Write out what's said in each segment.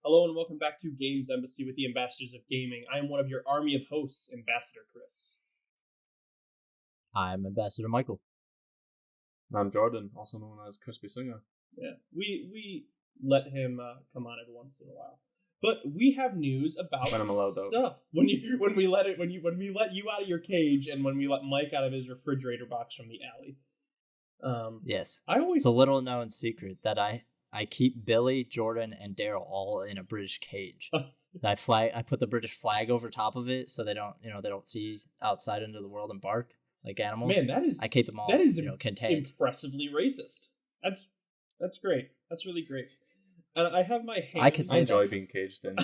Hello and welcome back to Games Embassy with the Ambassadors of Gaming. I am one of your army of hosts, Ambassador Chris. I'm Ambassador Michael. I'm Jordan, also known as Crispy Singer. Yeah, we let him come on every once in a while, but we have news about When I'm allowed stuff. out. When we let you out of your cage, and when we let Mike out of his refrigerator box from the alley. Yes, I always it's a little known secret that I keep Billy, Jordan, and Daryl all in a British cage. I put the British flag over top of it so they don't see outside into the world and bark like animals. Man, I keep them all. That is contained. Impressively racist. That's great. That's really great. And I have my hands. I enjoy being caged in.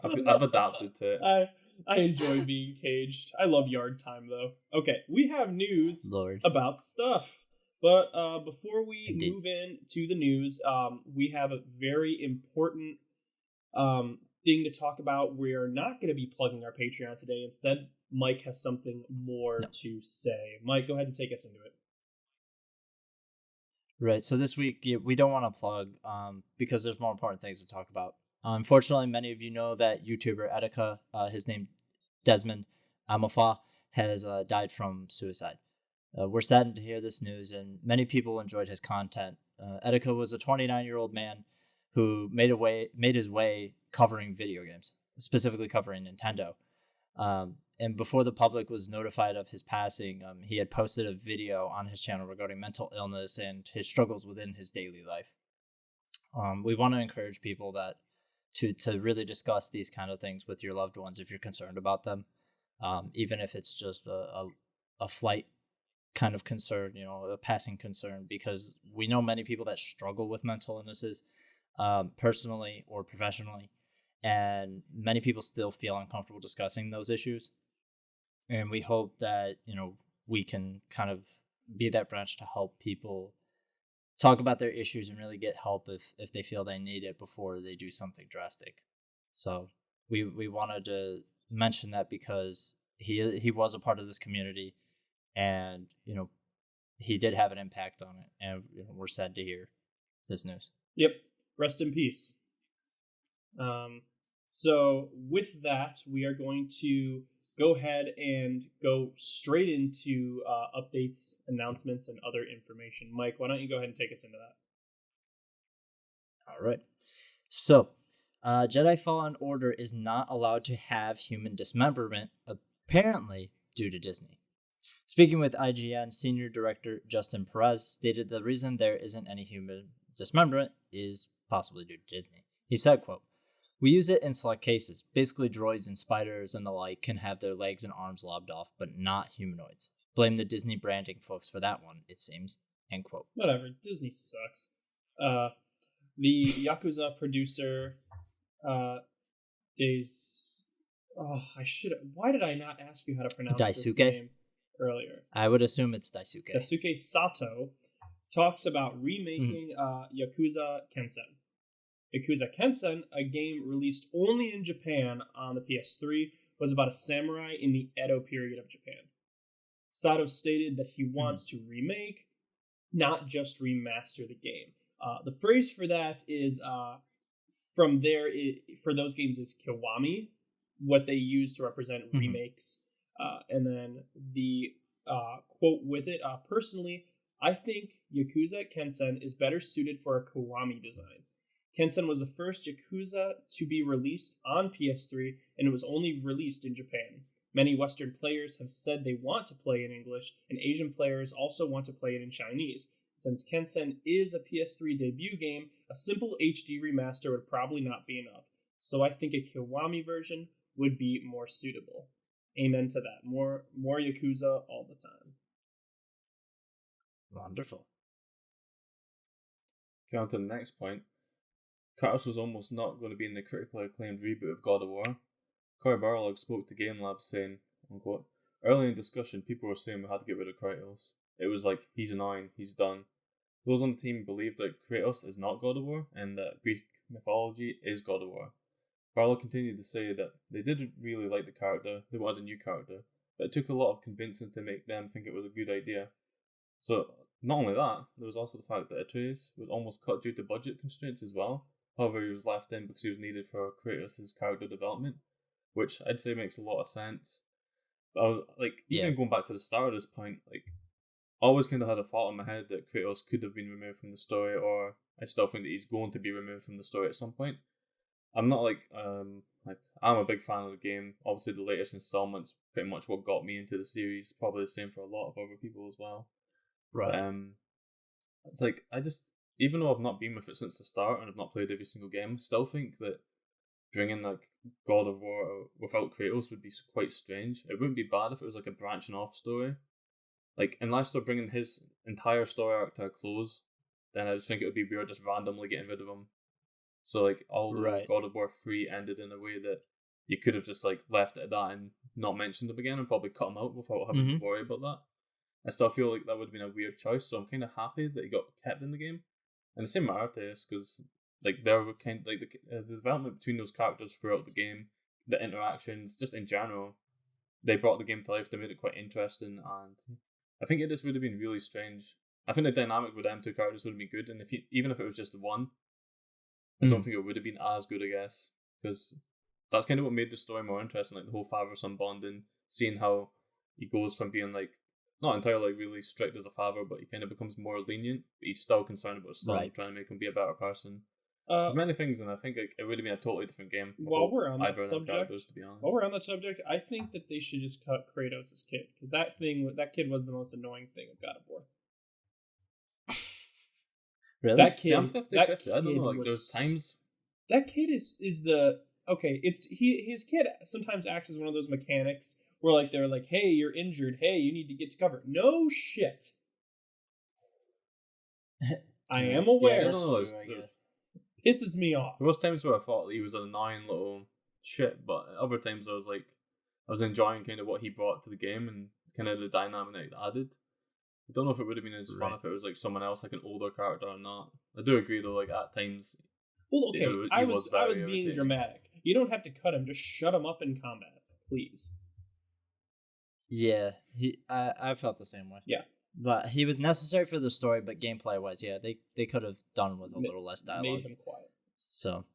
I've adapted to it. I enjoy being caged. I love yard time, though. Okay, we have news about stuff. But before we move into the news, we have a very important thing to talk about. We're not going to be plugging our Patreon today. Instead, Mike has something more to say. Mike, go ahead and take us into it. Right, so this week we don't want to plug because there's more important things to talk about. Unfortunately, many of you know that YouTuber Etika, his name Desmond Amofa, has died from suicide. We're saddened to hear this news, and many people enjoyed his content. Etika was a 29-year-old man who made his way covering video games, specifically covering Nintendo. And before the public was notified of his passing, he had posted a video on his channel regarding mental illness and his struggles within his daily life. We want to encourage people that to really discuss these kind of things with your loved ones if you're concerned about them, even if it's just a flight kind of concern, a passing concern, because we know many people that struggle with mental illnesses, personally or professionally, and many people still feel uncomfortable discussing those issues. And we hope that, we can kind of be that branch to help people talk about their issues and really get help if they feel they need it before they do something drastic. So we wanted to mention that because he was a part of this community, and he did have an impact on it, and we're sad to hear this news. Yep, rest in peace. So with that, we are going to go ahead and go straight into updates, announcements, and other information. Mike, why don't you go ahead and take us into that? All right. So, Jedi Fallen Order is not allowed to have human dismemberment, apparently due to Disney. Speaking with IGN, Senior Director Justin Perez stated the reason there isn't any human dismemberment is possibly due to Disney. He said, quote, "We use it in select cases. Basically, droids and spiders and the like can have their legs and arms lobbed off, but not humanoids. Blame the Disney branding folks for that one, it seems." End quote. Whatever. Disney sucks. The Yakuza producer, Days... Oh, I should... Why did I not ask you how to pronounce this name earlier? I would assume it's Daisuke. Daisuke Sato talks about remaking Yakuza Kensen. Yakuza Kensen, a game released only in Japan on the PS3, was about a samurai in the Edo period of Japan. Sato stated that he wants to remake, not just remaster the game. The phrase for that is, for those games is kiwami, what they use to represent remakes. And then the quote with it, personally, I think Yakuza Kensen is better suited for a kiwami design. Kensen was the first Yakuza to be released on PS3, and it was only released in Japan. Many Western players have said they want to play in English, and Asian players also want to play it in Chinese. Since Kensen is a PS3 debut game, a simple HD remaster would probably not be enough. So I think a Kiwami version would be more suitable. Amen to that. More Yakuza all the time. Wonderful. Okay, on to the next point. Kratos was almost not going to be in the critically acclaimed reboot of God of War. Cory Barlog spoke to Game Lab saying, unquote, "Early in discussion, people were saying we had to get rid of Kratos. It was like, he's annoying, he's done. Those on the team believed that Kratos is not God of War, and that Greek mythology is God of War." Barlog continued to say that they didn't really like the character, they wanted a new character, but it took a lot of convincing to make them think it was a good idea. So not only that, there was also the fact that Atreus was almost cut due to budget constraints as well. However, he was left in because he was needed for Kratos' character development, which I'd say makes a lot of sense. But I was like, even going back to the start of this point, like, I always kind of had a thought in my head that Kratos could have been removed from the story, or I still think that he's going to be removed from the story at some point. I'm not like I'm a big fan of the game. Obviously, the latest installment's pretty much what got me into the series. Probably the same for a lot of other people as well. Right. But, it's like I just, even though I've not been with it since the start and I've not played every single game, still think that bringing like God of War without Kratos would be quite strange. It wouldn't be bad if it was like a branching off story. Like, unless they're bringing his entire story arc to a close, then I just think it would be weird just randomly getting rid of him. So, like, all the God of War 3 ended in a way that you could have just, like, left it at that and not mentioned him again and probably cut him out without having to worry about that. I still feel like that would have been a weird choice, so I'm kind of happy that he got kept in the game. And the same with Arceus, because, like, there were kind of, like, the development between those characters throughout the game, the interactions, just in general, they brought the game to life, they made it quite interesting, and I think it just would have been really strange. I think the dynamic with them two characters would have been good, and even if it was just one, I don't think it would have been as good, I guess, because that's kind of what made the story more interesting, like the whole father-son bonding, seeing how he goes from being like not entirely really strict as a father, but he kind of becomes more lenient, but he's still concerned about his son, trying to make him be a better person. There's many things, and I think it would have been a totally different game. While we're on that subject, to be honest. While we're on that subject, I think that they should just cut Kratos' kid, because that kid was the most annoying thing of God of War. Really? That kid, See, I'm 50-50. I don't know. Like, there's times that kid is the okay. It's his kid sometimes acts as one of those mechanics where like they're like, "Hey, you're injured. Hey, you need to get to cover." No shit. I am aware. Pisses me off. There was times where I thought he was an annoying little shit, but other times I was enjoying kind of what he brought to the game and kind of the dynamic it added. I don't know if it would have been as fun if it was like someone else, like an older character or not. I do agree though, like at times. Well, okay, I was being dramatic. You don't have to cut him; just shut him up in combat, please. Yeah, I felt the same way. Yeah. But he was necessary for the story, but gameplay-wise, yeah, they could have done with a little less dialogue. Made him quiet. So,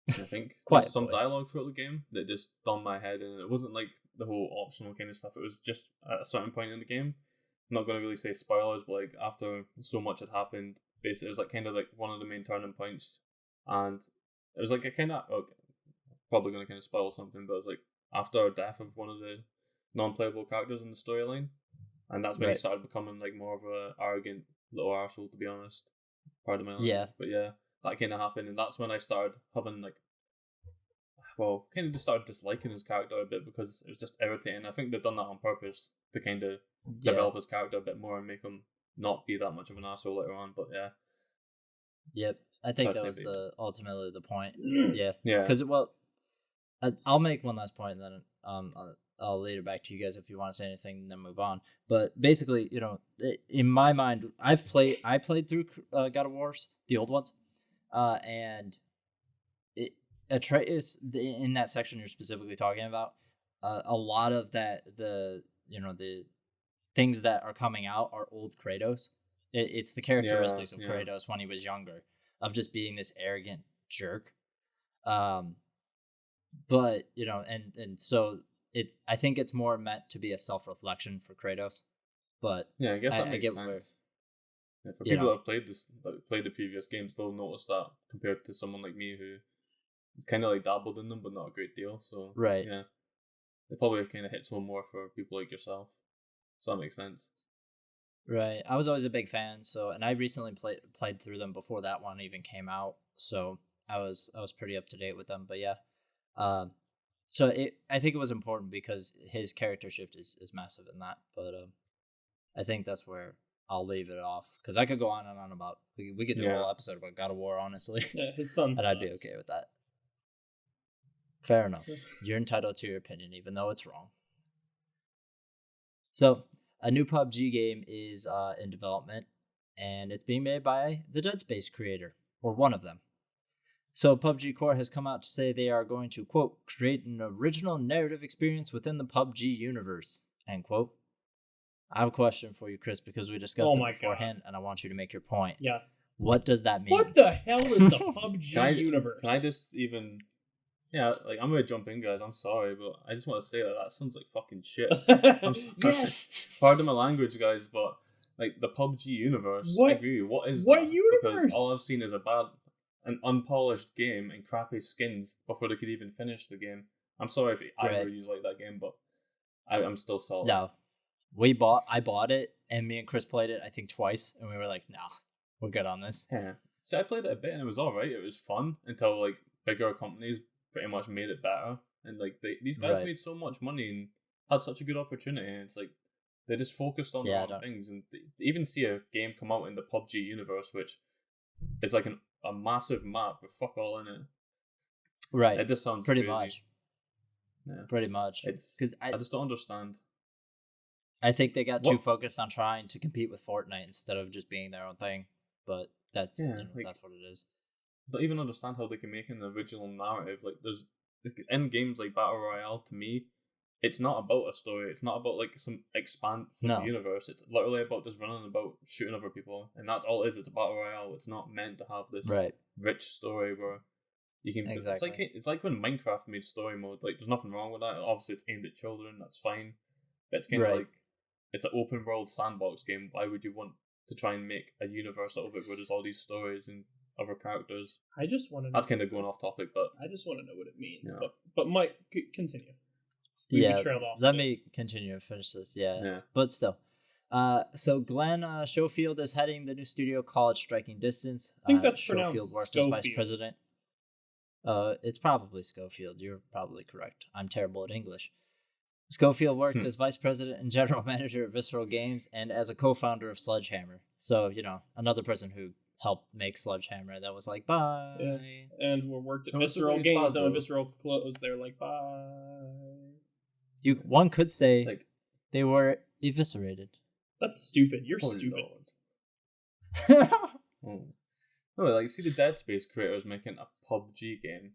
I think there's some dialogue throughout the game that just done my head, and it wasn't like the whole optional kind of stuff. It was just at a certain point in the game. I'm not going to really say spoilers, but like after so much had happened, basically it was like kind of like one of the main turning points, and it was like a kind of probably going to kind of spoil something, but it was like after the death of one of the non-playable characters in the storyline. And that's when he started becoming like more of a arrogant little arsehole, to be honest. Pardon my language. Yeah. But yeah, that kind of happened, and that's when I started having like, well, kind of just started disliking his character a bit because it was just irritating. I think they've done that on purpose to kind of develop his character a bit more and make him not be that much of an arsehole later on. But yeah. Yep, I think that was ultimately the point. Yeah. Because I'll make one last point, and then I'll later back to you guys if you want to say anything, and then move on. But basically, in my mind, I played through God of Wars, the old ones, and Atreus in that section you're specifically talking about. A lot of the things that are coming out are old Kratos. It's the characteristics of Kratos when he was younger, of just being this arrogant jerk. But and so. I think it's more meant to be a self-reflection for Kratos, but yeah, I guess that makes sense. For people that have played the previous games, they'll notice that compared to someone like me who is kind of like dabbled in them, but not a great deal. So yeah, it probably kind of hits home more for people like yourself. So that makes sense. Right, I was always a big fan. So, and I recently played through them before that one even came out. So I was pretty up to date with them. But yeah. So I think it was important because his character shift is massive in that. But I think that's where I'll leave it off because I could go on and on about we could do a whole episode about God of War, honestly. Yeah, his son. And I'd be okay with that. Fair enough. You're entitled to your opinion, even though it's wrong. So a new PUBG game is in development, and it's being made by the Dead Space creator, or one of them. So PUBG Core has come out to say they are going to, quote, create an original narrative experience within the PUBG universe, end quote. I have a question for you, Chris, because we discussed Oh it my beforehand, and I want you to make your point. Yeah. What does that mean? What the hell is the PUBG universe? Can I just even... Yeah, like, I'm going to jump in, guys. I'm sorry, but I just want to say that sounds like fucking shit. I'm sorry. Yes. Pardon my language, guys, but like the PUBG universe, What- I agree. What is what that? universe? Because all I've seen is an unpolished game and crappy skins before they could even finish the game. I'm sorry if either Right. of you like that game, but I'm still salty. No. I bought it, and me and Chris played it, I think, twice, and we were like, nah, we're good on this. Yeah. So I played it a bit and it was alright. It was fun until like bigger companies pretty much made it better, and like these guys Right. made so much money and had such a good opportunity, and it's like they just focused on the wrong things, and they even see a game come out in the PUBG universe, which is like a massive map with fuck all in it. Right. It just sounds Pretty crazy. much. Yeah. Pretty much. It's 'Cause I just don't understand. I think they got too What- focused on trying to compete with Fortnite instead of just being their own thing. But that's like- that's what it is. Don't even understand how they can make an original narrative. Like there's in games like Battle Royale, to me, it's not about a story. It's not about like some expansive No. universe. It's literally about just running about shooting other people, and that's all it is. It's a Battle Royale. It's not meant to have this Right. rich story where you can. Exactly. It's like when Minecraft made story mode. Like there's nothing wrong with that. Obviously, it's aimed at children. That's fine. But it's kind of Right. like it's an open world sandbox game. Why would you want to try and make a universe out of it where there's all these stories and other characters? I just want to. That's kind of going off topic, but I just want to know what it means. Yeah. But Mike, continue. We Yeah. trailed off. Let a bit. me continue and finish this. Yeah. yeah. But still. So Glenn Schofield is heading the new studio called Striking Distance. I think that's Schofield pronounced worked as vice Schofield. president. It's probably Schofield. You're probably correct. I'm terrible at English. Schofield worked as vice president and general manager of Visceral Games and as a co-founder of Sledgehammer. So, another person who helped make Sledgehammer that was like, bye. Yeah. And we worked at No, it's Visceral really Games. sad, Though when though. Visceral closed, they're like, bye. One could say Like they were eviscerated. That's stupid. You're oh stupid. Lord. Oh. No, like see the Dead Space creators making a PUBG game.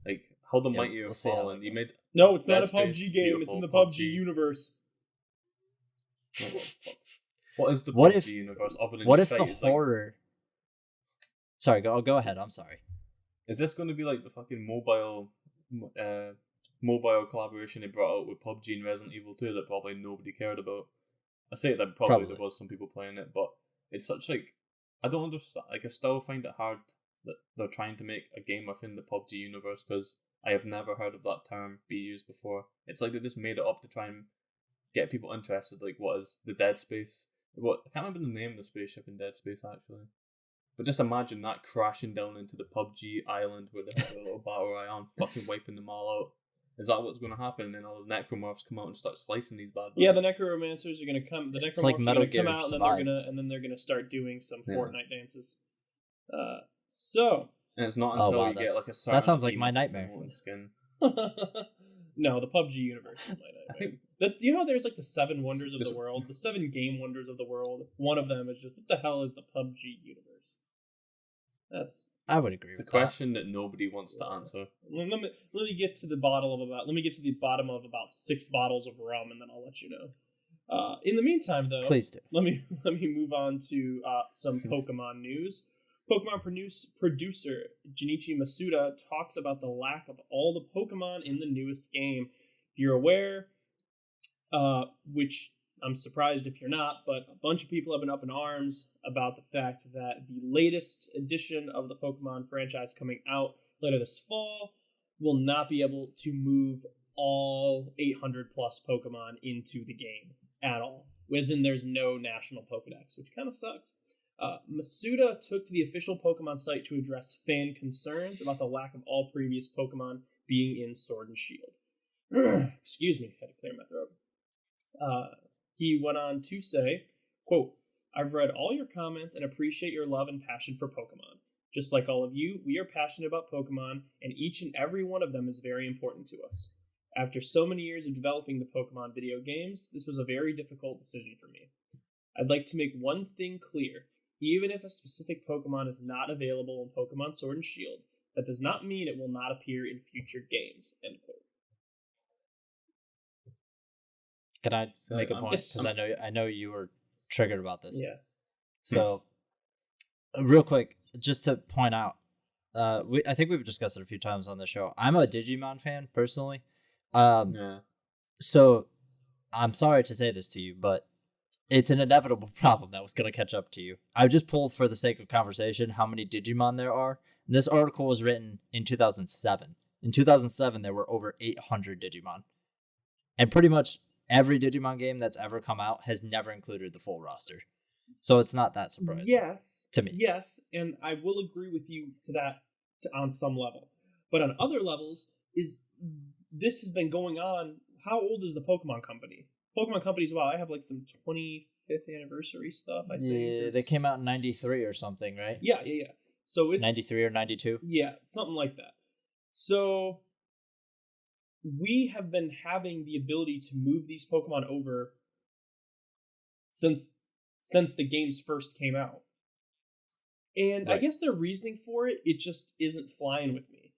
Like how the Yeah, mighty we'll have see how fallen. that You goes. made No, it's not a Dead Space, PUBG game. It's in the beautiful PUBG universe. oh, well, fuck. What is the What PUBG if- universe other than What if shite? the It's like, horror... Sorry, go ahead. I'm sorry. is this going to be like the fucking mobile collaboration they brought out with PUBG and Resident Evil 2 that probably nobody cared about? I say that probably there Probably. was some people playing it, but it's such like I don't understand. Like I still find it hard that they're trying to make a game within the PUBG universe because I have never heard of that term be used before. It's like they just made it up to try and get people interested. Like what is the Dead Space? What I can't remember the name of the spaceship in Dead Space actually. But just imagine that crashing down into the PUBG island where they have a little battle royale and fucking wiping them all out. Is that what's going to happen? And then all the necromorphs come out and start slicing these bad boys. Yeah, the necromancers are gonna come. The It's necromorphs like are Metal gonna come Gear out, Survive. and then they're gonna start doing some Yeah. Fortnite dances. So And it's not Oh, until wow, you get that's- like a that certain sounds like my emote nightmare. and skin. no, the PUBG universe is my I nightmare. think That there's like the 7 wonders of This- the world, the 7 game wonders of the world. One of them is just what the hell is the PUBG universe? That's I would agree it's a with that. question that nobody wants to answer. let me get to the bottom of about 6 bottles of rum, and then I'll let you know. In the meantime, though, Please do. let me move on to some Pokemon news. Pokemon producer Junichi Masuda talks about the lack of all the Pokemon in the newest game. If you're aware, which I'm surprised if you're not, but a bunch of people have been up in arms about the fact that the latest edition of the Pokemon franchise coming out later this fall will not be able to move all 800 plus Pokemon into the game at all. As in, there's no national Pokedex, which kind of sucks. Masuda took to the official Pokemon site to address fan concerns about the lack of all previous Pokemon being in Sword and Shield. Excuse me, had to clear my throat. He went on to say, quote, "I've read all your comments and appreciate your love and passion for Pokemon. Just like all of you, we are passionate about Pokemon, and each and every one of them is very important to us. After so many years of developing the Pokemon video games, this was a very difficult decision for me. I'd like to make one thing clear. Even if a specific Pokemon is not available in Pokemon Sword and Shield, that does not mean it will not appear in future games." End quote. Can I So make a I'm- point? Yes. Because I know you were triggered about this. Yeah. So, real quick, just to point out, I think we've discussed it a few times on the show. I'm a Digimon fan personally. Yeah. So I'm sorry to say this to you, but it's an inevitable problem that was going to catch up to you. I just pulled for the sake of conversation how many Digimon there are. And this article was written in 2007. In 2007, there were over 800 Digimon. And pretty much every Digimon game that's ever come out has never included the full roster. So it's not that surprising. Yes. To me. Yes, and I will agree with you to that on some level. But on other levels, this has been going on. How old is the Pokemon Company? Pokemon Company's, I have like some 25th anniversary stuff, I think. Yeah, they came out in 93 or something, right? Yeah. So 93 or 92? Yeah, something like that. So we have been having the ability to move these Pokemon over since the games first came out. And I Right. guess their reasoning for it just isn't flying with me.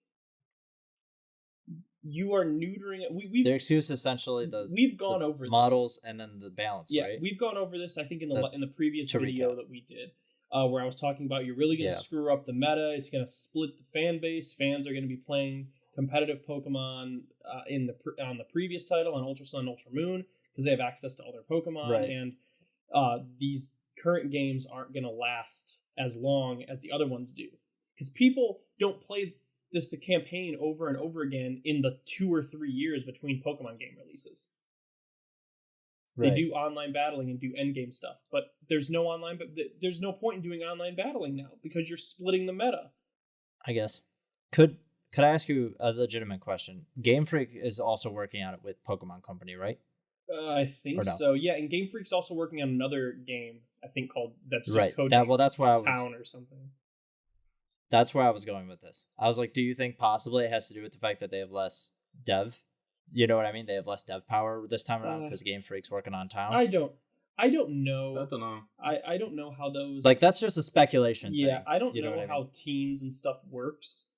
You are neutering it. Their excuse essentially we've gone the over models this. and then the balance, Yeah, right? we've gone over this, I think, in That's the previous to video recap. that we did, where I was talking about you're really going to Yeah. screw up the meta. It's going to split the fan base. Fans are going to be playing competitive Pokemon on the previous title on Ultra Sun and Ultra Moon because they have access to all their Pokemon, Right. and these current games aren't going to last as long as the other ones do because people don't play the campaign over and over again in the 2 or 3 years between Pokemon game releases. Right. They do online battling and do endgame stuff, but there's no online. But there's no point in doing online battling now because you're splitting the meta. I guess. Could I ask you a legitimate question? Game Freak is also working on it with Pokemon Company, right? I think Or no? so. Yeah, and Game Freak's also working on another game. I think called that's just Right. code That's where I was. Town or something. That's where I was going with this. I was like, do you think possibly it has to do with the fact that they have less dev? You know what I mean? They have less dev power this time around because Game Freak's working on Town. I don't I know. don't know. I don't know how those Like that's just a speculation. Yeah, thing. I don't You know, what I how mean? teams and stuff works.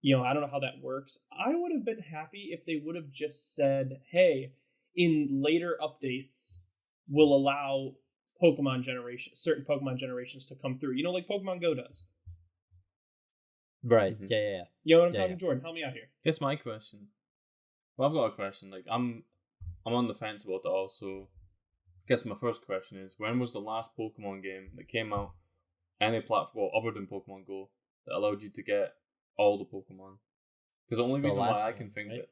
I don't know how that works. I would have been happy if they would have just said, "Hey, in later updates, we'll allow certain Pokemon generations to come through." Like Pokemon Go does. Right. Mhm. Yeah. You know what I'm Yeah, talking, yeah. Jordan? Help me out here. Here's my question. Well, I've got a question. Like, I'm on the fence about it all. So, I guess my first question is: when was the last Pokemon game that came out any platform other than Pokemon Go that allowed you to get all the Pokemon? Because the only The reason why last I one, can think right? that,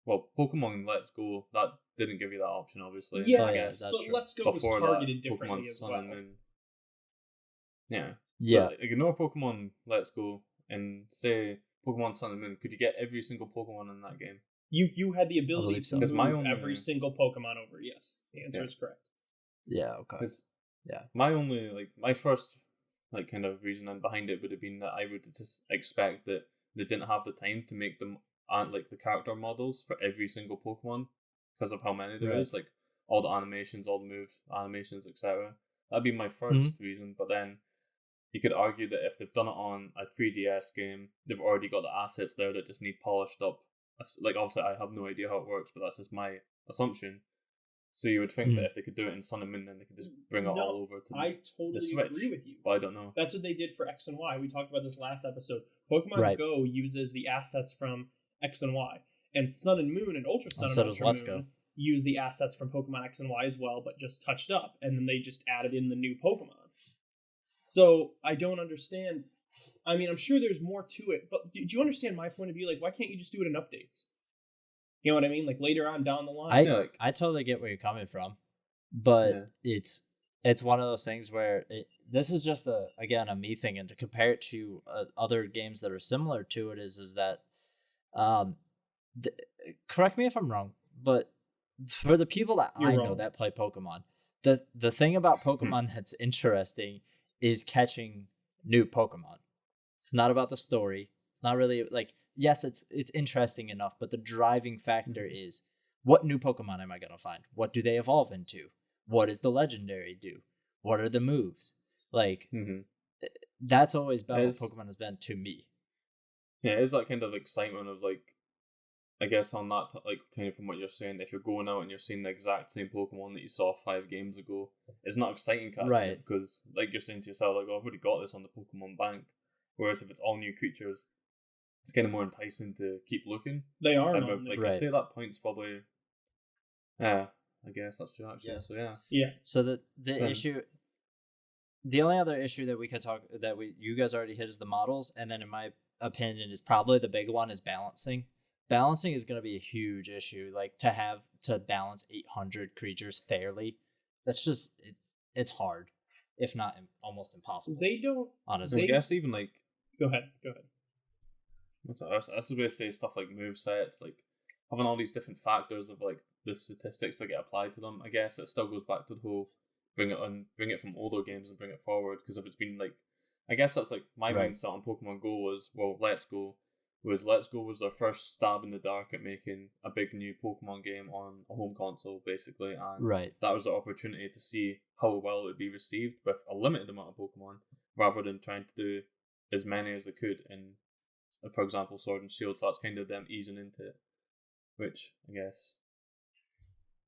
well, Pokemon Let's Go, that didn't give you that option, obviously. Yeah, Oh, I yeah, guess that's but true. Let's Go was before targeted that, differently Pokemon as Sun well. and Moon. Yeah. Yeah. So, ignore Pokemon Let's Go and say Pokemon Sun and Moon. Could you get every single Pokemon in that game? You had the ability believe to so. move 'Cause my only- every single Pokemon over. Yes, the answer Yeah. is correct. Yeah. Okay. Because Yeah. my first kind of reasoning behind it would have been that I would just expect that they didn't have the time to make them the character models for every single Pokemon because of how many there is, Right. like all the animations, all the moves, animations, etc. That'd be my 1st Mm-hmm. reason. But then you could argue that if they've done it on a 3DS game, they've already got the assets there that just need polished up. Like, obviously, I have no idea how it works, but that's just my assumption. So you would think Mhm. that if they could do it in Sun and Moon, then they could just bring it No, all over to I totally Switch. agree with you. But I don't know. That's what they did for X and Y. We talked about this last episode. Pokemon Right. Go uses the assets from X and Y, and Sun and Moon and Ultra Sun And and so does Ultra Let's Moon Go. use the assets from Pokemon X and Y as well, but just touched up, and then they just added in the new Pokemon. So I don't understand. I mean, I'm sure there's more to it, but do you understand my point of view? Like, why can't you just do it in updates? You know what I mean? Like later on down the line. Yeah, like- I totally get where you're coming from, but Yeah. it's one of those things where this is just a me thing, and to compare it to other games that are similar to it is that, correct me if I'm wrong, but for the people that You're I know wrong. that play Pokemon, the thing about Pokemon that's interesting is catching new Pokemon. It's not about the story. It's not really like, yes, it's interesting enough, but the driving factor is what new Pokemon am I gonna find? What do they evolve into? What does the legendary do? What are the moves? Like that's always been what It's- Pokemon has been to me. Yeah, it's that kind of excitement of like I guess on that, like kind of from what you're saying, if you're going out and you're seeing the exact same Pokemon that you saw 5 games ago, it's not exciting catching Right. it because, like you're saying to yourself, like, oh, I've already got this on the Pokemon Bank. Whereas if it's all new creatures, it's kind of more enticing to keep looking. They are But, on like Right. I say, that point's probably, yeah, I guess that's true actually. Yeah. So yeah, Yeah. So the Yeah. issue, the only other issue that we could talk that you guys already hit is the models, and then in my opinion is probably the big one is balancing. Balancing is going to be a huge issue. Like to balance 800 creatures fairly, that's just it's hard, if not almost impossible. They don't. honestly. I guess even like Go ahead. that's the way to say stuff like move sets, like having all these different factors of like the statistics that get applied to them. I guess it still goes back to the whole bring it from older games and bring it forward. Because if it's been like, I guess that's like my Right. mindset on Pokemon Go was, well, Let's Go was their first stab in the dark at making a big new Pokemon game on a home console, basically, and Right. that was the opportunity to see how well it would be received with a limited amount of Pokemon, rather than trying to do as many as they could in, for example, Sword and Shield. So that's kind of them easing into it, which I guess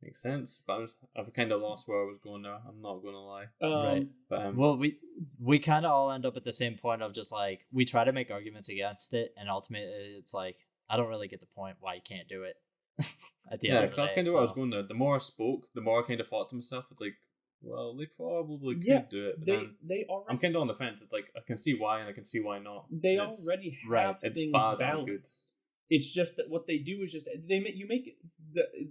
makes sense. But I've kind of lost where I was going there. I'm not gonna lie. Right. But Well, we kind of all end up at the same point of just like we try to make arguments against it, and ultimately it's like I don't really get the point why you can't do it. At the yeah, end of because the that's day, kind of where I was so- going there. The more I spoke, the more I kind of thought to myself, it's like, well, they probably could Yeah, do it. But They then they I'm already kind of on the fence. It's like I can see why and I can see why not. they It's- already have right, it's things bad and good. balanced. It's just that what they do is just you make it.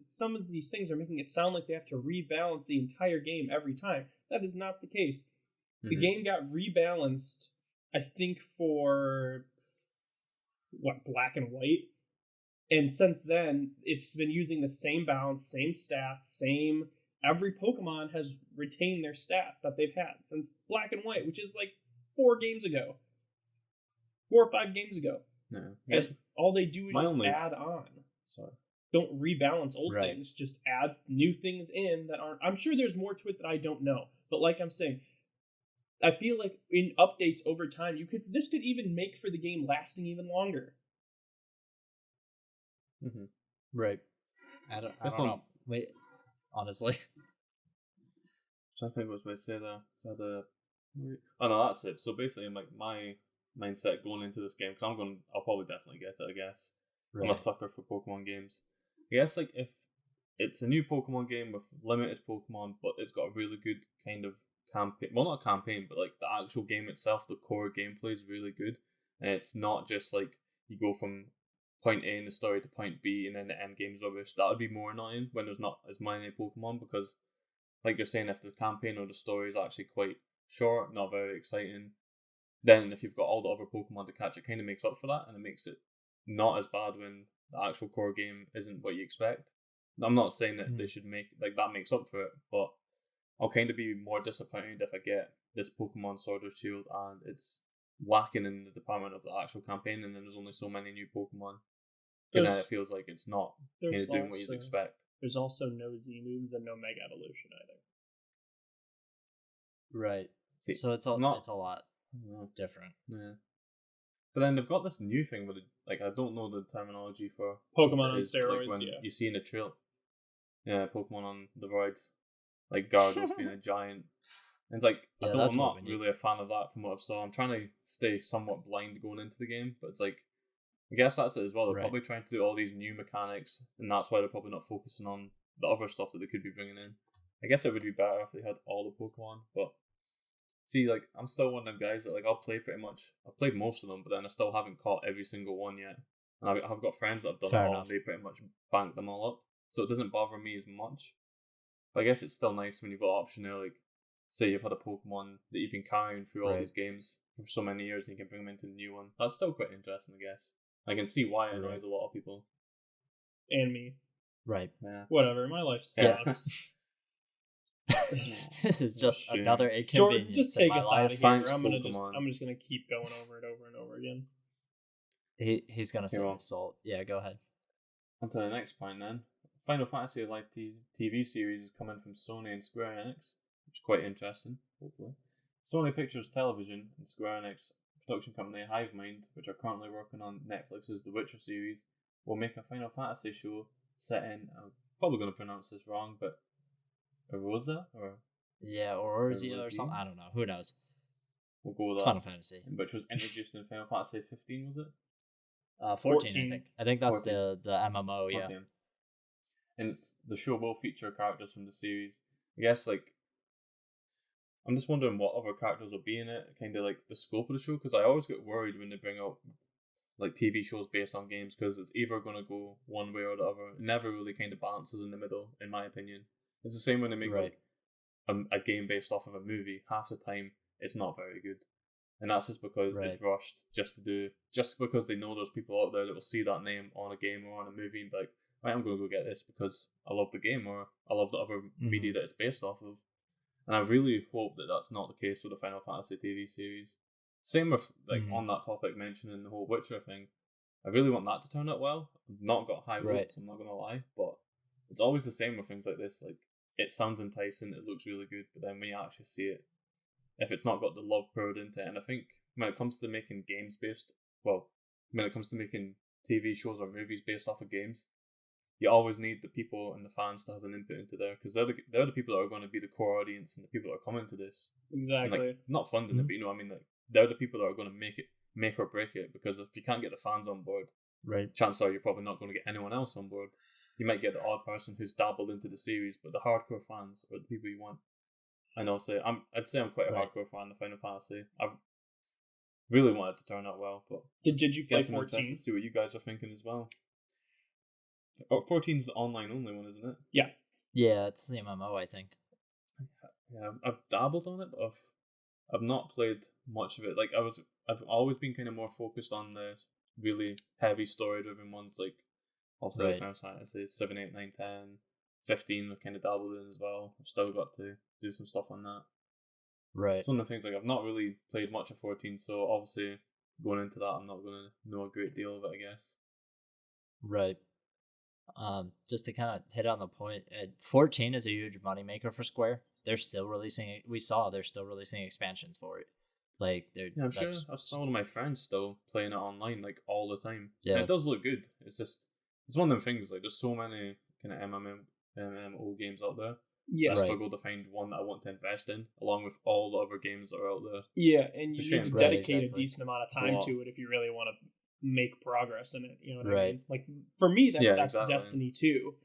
Some of these things are making it sound like they have to rebalance the entire game every time. That is not the case. The Mhm. game got rebalanced, I think, for Black and White, and since then it's been using the same balance, same stats, same. Every Pokemon has retained their stats that they've had since Black and White, which is like 4 or 5 games ago. Yeah. Yes. And all they do is My just only- add on. Sorry. Don't rebalance old Right. things. Just add new things in that aren't. I'm sure there's more to it that I don't know. But like I'm saying, I feel like in updates over time, this could even make for the game lasting even longer. Mm-hmm. Right. I don't This know. one- Wait, honestly. So I think what I was going to say there. Is that oh no, that's it. So basically, like my mindset going into this game, because I'll probably definitely get it. I guess I'm a Right. sucker for Pokemon games. I guess like if it's a new Pokemon game with limited Pokemon, but it's got a really good kind of campaign. Well, not a campaign, but like the actual game itself, the core gameplay is really good, and it's not just like you go from point A in the story to point B and then the end game's rubbish. That would be more annoying when there's not as many Pokemon, because like you're saying, if the campaign or the story is actually quite short, not very exciting, then if you've got all the other Pokemon to catch, it kind of makes up for that, and it makes it not as bad when the actual core game isn't what you expect. I'm not saying that they should make like that makes up for it, but I'll kind of be more disappointed if I get this Pokemon Sword or Shield and it's lacking in the department of the actual campaign, and then there's only so many new Pokemon. Because then it feels like it's not kind There's of doing what you'd also- expect. There's also no Z moves and no Mega Evolution either. Right. See, So it's a not- it's a lot I don't know. different. Yeah. But then they've got this new thing with like I don't know the terminology for Pokemon what on it is, but, steroids, like when yeah. you see in the trail, yeah, Pokemon on the roids, like Gyarados being a giant. And it's like Yeah, I'm that's what not we need. really a fan of that from what I've saw. I'm trying to stay somewhat blind going into the game, but it's like I guess that's it as well. They're Right. probably trying to do all these new mechanics, and that's why they're probably not focusing on the other stuff that they could be bringing in. I guess it would be better if they had all the Pokemon, but see, like I'm still one of them guys that like I'll play pretty much. I've played most of them, but then I still haven't caught every single one yet. And I've got friends that have done Fair it all, enough. and they pretty much banked them all up, so it doesn't bother me as much. But I guess it's still nice when you've got option there, like say you've had a Pokemon that you've been carrying through all Right. these games for so many years, and you can bring them into the new one. That's still quite interesting, I guess. I can see why it annoys a lot of people. And me. Right. Yeah. Whatever, my life Yeah. sucks. This is just Shame. another Jordan, inconvenience just in take my us out life. of here. Thanks, I'm Pokemon. just gonna keep going over it over and over again. He's gonna say well. salt. Yeah, go ahead. On to the next point then. Final Fantasy Live TV series is coming from Sony and Square Enix, which is quite interesting, hopefully. Sony Pictures Television and Square Enix production company Hivemind, which are currently working on Netflix's The Witcher series, we'll make a Final Fantasy show set in. I'm probably going to pronounce this wrong, but Erosa or Yeah, or Erzia or Erosia? something. I don't know. Who knows? we'll go with It's that. Final Fantasy. Which was introduced in Final Fantasy 15, was it? 14, 14. I think. I think that's 14. the MMO. Yeah. 14. And the show will feature characters from the series. I guess like I'm just wondering what other characters will be in it. Kind of like the scope of the show, because I always get worried when they bring out like TV shows based on games, because it's either going to go one way or the other. It never really kind of balances in the middle, in my opinion. It's the same when they make Right. like a game based off of a movie. Half the time, it's not very good, and that's just because it's rushed just because they know there's people out there that will see that name on a game or on a movie and be like, right, I'm going to go get this because I love the game or I love the other media that it's based off of. And I really hope that that's not the case with the Final Fantasy TV series. Same with, like, on that topic, mentioning the whole Witcher thing. I really want that to turn out well. I've not got high hopes, I'm not going to lie. But it's always the same with things like this. Like, it sounds enticing, it looks really good, but then when you actually see it, if it's not got the love poured into it, and I think when it comes to making when it comes to making TV shows or movies based off of games, you always need the people and the fans to have an input into there, because they're the people that are going to be the core audience and the people that are coming to this. Exactly. And, like, not funding it, but you know what I mean? Like, they're the people that are going to make or break it, because if you can't get the fans on board, chances are you're probably not going to get anyone else on board. You might get the odd person who's dabbled into the series, but the hardcore fans are the people you want. And I'd say I'm quite a hardcore fan of Final Fantasy. I really wanted to turn out well, but did you play guess I'm 14? interested to see what you guys are thinking as well. 14's the online only one, isn't it? Yeah, it's the MMO, I think. Yeah, I've dabbled on it, but I've not played much of it. Like I've always been kind of more focused on the really heavy story-driven ones, like also Final Fantasy 7, 8, 9, 10, 15. I've kind of dabbled in as well. I've still got to do some stuff on that. Right. It's one of the things, like, I've not really played much of 14, so obviously going into that, I'm not going to know a great deal of it, I guess. Right. Just to kind of hit on the point, 14 is a huge moneymaker for Square. They're still releasing it. They're still releasing expansions for it. Like, I'm sure I've saw one of my friends still playing it online, like, all the time. Yeah. And it does look good. It's one of them things, like, there's so many kind of MMO games out there. Yeah. I struggle to find one that I want to invest in, along with all the other games that are out there. Yeah, and you need to dedicate a exactly. decent amount of time to it if you really want to make progress in it. You know what I Right. mean? Like, for me, that's exactly. Destiny 2.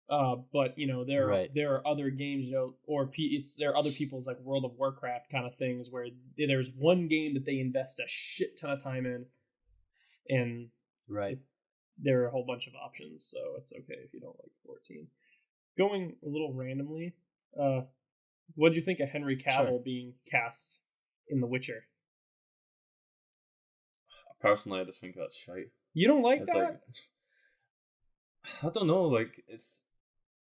But you know, there are other games, you know, or there are other people's, like, World of Warcraft kind of things where there's one game that they invest a shit ton of time in, and there are a whole bunch of options, so it's okay if you don't like 14. Going a little randomly, what do you think of Henry Cavill being cast in The Witcher? Personally, I just think that's shite. You don't like It's that? like, I don't know, like, it's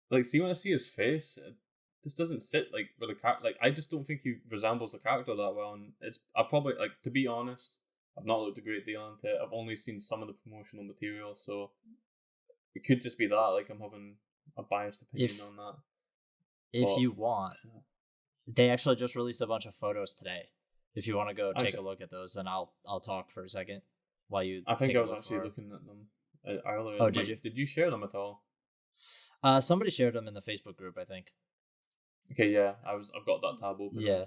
like, see, when I see his face, it just doesn't sit like with a character. Like, I just don't think he resembles the character that well. And I probably, like, to be honest, I've not looked a great deal into it. I've only seen some of the promotional material, so it could just be that, like, I'm having a biased opinion on that. If you want, they actually just released a bunch of photos today. If you want to go take a look at those, then I'll talk for a second while you. I think I was actually looking at them earlier. Oh, did you? Did you share them at all? Somebody shared them in the Facebook group, I think. Okay, yeah, I've got that tab open. Yeah.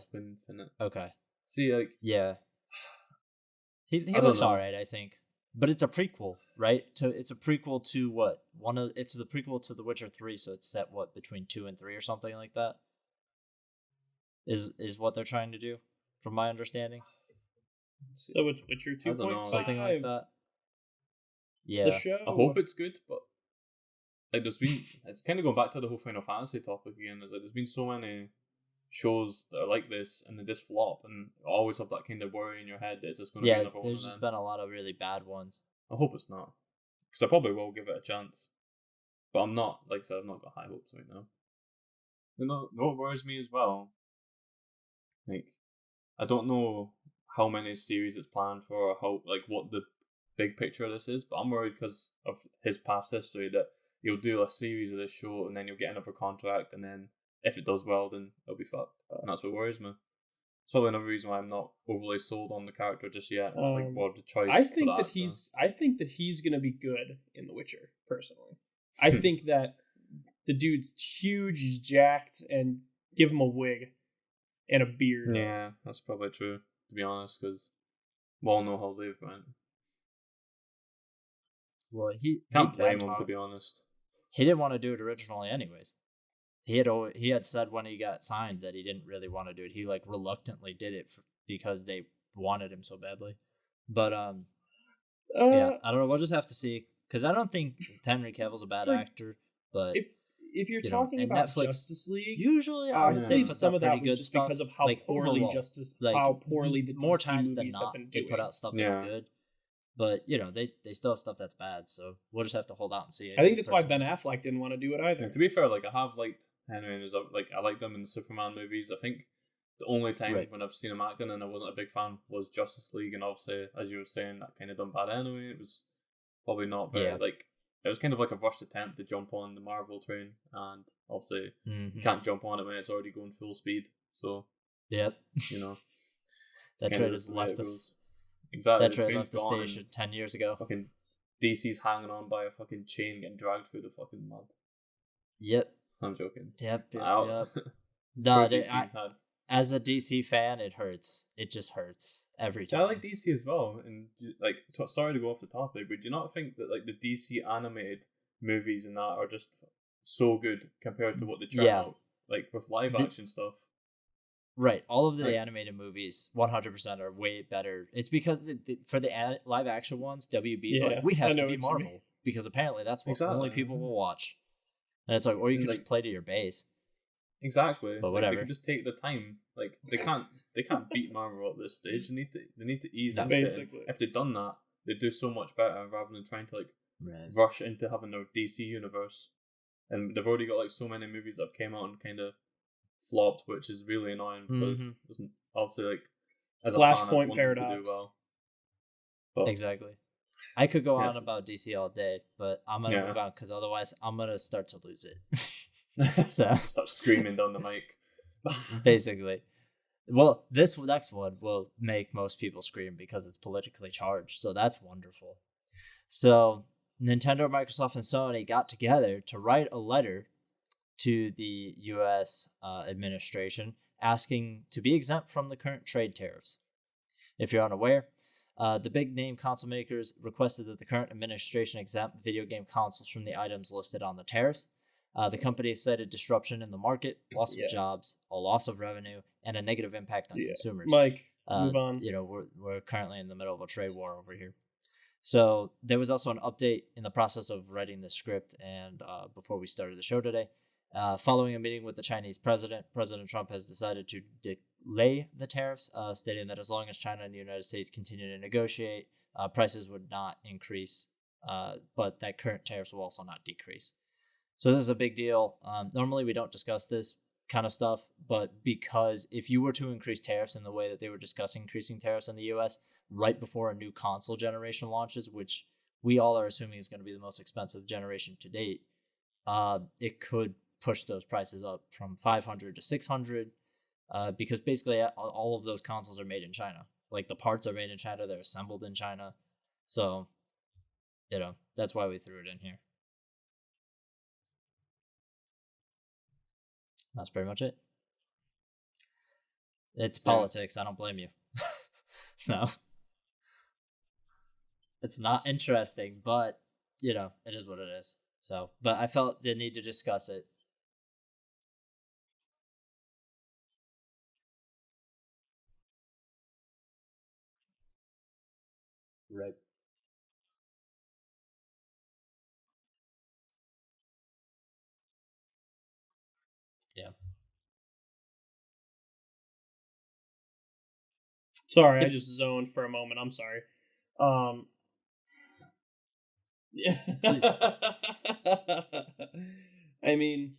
Okay. See, like, yeah, he looks alright, I think, but it's a prequel, right? It's a prequel to what? It's the prequel to The Witcher 3, so it's set between 2 and 3 or something like that. Is what they're trying to do, from my understanding. So it's Witcher 2.5, something like that. Yeah, the show. I hope it's good, but like, it's kind of going back to the whole Final Fantasy topic again. Is like, there's been so many shows that are like this and they just flop, and always have that kind of worry in your head that it's just going to be another one. There's just been a lot of really bad ones. I hope it's not, because I probably will give it a chance, but I'm not. Like I said, I've not got high hopes right now. You know what worries me as well? Like, I don't know how many series it's planned for, or how, like, what the big picture of this is, but I'm worried because of his past history that he'll do a series of this show and then you'll get another contract, and then if it does well, then it'll be fucked. And that's what worries me. It's probably another reason why I'm not overly sold on the character just yet. Or the choice. I think for that he's gonna be good in The Witcher. Personally, I think that the dude's huge, he's jacked, and give him a wig and a beard. Yeah, that's probably true, to be honest, because we all know how they've went. Well, he Can't blame him, to be honest. He didn't want to do it originally, anyways. He had said when he got signed that he didn't really want to do it. He like reluctantly did it because they wanted him so badly. But yeah, I don't know. We'll just have to see, because I don't think Henry Cavill's a bad actor. But if you're talking about Netflix, Justice League, usually I would say some of that was just stuff, because of how like, poorly overall, how poorly the more DC times than movies not have been they doing. put out stuff that's good. But they still have stuff that's bad, so we'll just have to hold out and see. I think that's why Ben Affleck didn't want to do it either. And to be fair, like I have liked Henry, and I liked him in the Superman movies. I think the only time when I've seen him acting and I wasn't a big fan was Justice League, and obviously, as you were saying, that kind of done bad anyway. It was probably not very it was kind of like a rushed attempt to jump on the Marvel train, and obviously you can't jump on it when it's already going full speed. So that train has left exactly. That train left the station 10 years ago. Fucking DC's hanging on by a fucking chain, getting dragged through the fucking mud. Yep. I'm joking. Yep. No, had. As a DC fan, it hurts. It just hurts every time. I like DC as well, and like, sorry to go off the topic, but do you not think that like the DC animated movies and that are just so good compared to what they try out, like with live action stuff? Right, all of the animated movies, 100% are way better. It's because for the live action ones, WB is like, we have to be Marvel, because apparently that's what only people will watch. And it's like, or you can just play to your base. Exactly, but whatever. They can just take the time. Like they can't beat Marvel at this stage. They need to ease into basically. it. If they'd done that, they'd do so much better rather than trying to rush into having their DC universe. And they've already got like so many movies that have came out and kind of flopped, which is really annoying because obviously like as Flashpoint paradox. But exactly. I could go on about DC all day, but I'm gonna move on because otherwise I'm gonna start to lose it. So start screaming down the mic. Basically. Well, this next one will make most people scream because it's politically charged, so that's wonderful. So Nintendo, Microsoft, and Sony got together to write a letter to the U.S. Administration asking to be exempt from the current trade tariffs. If you're unaware, the big name console makers requested that the current administration exempt video game consoles from the items listed on the tariffs. The company cited disruption in the market, loss of jobs, a loss of revenue, and a negative impact on consumers. Mike, move on. We're currently in the middle of a trade war over here. So there was also an update in the process of writing the script, and before we started the show today, following a meeting with the Chinese president, President Trump has decided to delay the tariffs, stating that as long as China and the United States continue to negotiate, prices would not increase, but that current tariffs will also not decrease. So this is a big deal. Normally we don't discuss this kind of stuff, but because if you were to increase tariffs in the way that they were discussing increasing tariffs in the US right before a new console generation launches, which we all are assuming is going to be the most expensive generation to date, it could push those prices up from 500 to 600 because basically all of those consoles are made in China. Like the parts are made in China, they're assembled in China. So, that's why we threw it in here. That's pretty much it. It's politics. I don't blame you. So it's not interesting, but it is what it is. So, but I felt the need to discuss it. Right. Yeah. Sorry, I just zoned for a moment. I'm sorry. Yeah. I mean,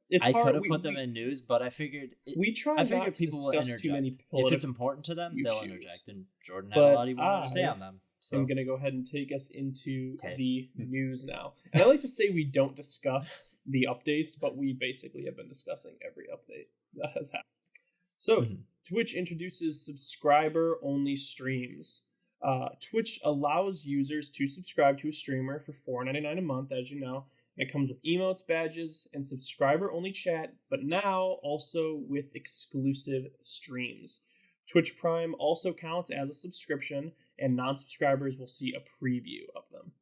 it's hard. I could have put them in news, but I figured we try not to discuss too many political. If it's important to them, they'll interject. And Jordan had But a lot he wanted to say on them. So I'm going to go ahead and take us into the news now. And I like to say we don't discuss the updates, but we basically have been discussing every update that has happened. So, Mhm. Twitch introduces subscriber-only streams. Twitch allows users to subscribe to a streamer for $4.99 a month, as you know. It comes with emotes, badges, and subscriber-only chat, but now also with exclusive streams. Twitch Prime also counts as a subscription, and non-subscribers will see a preview of them.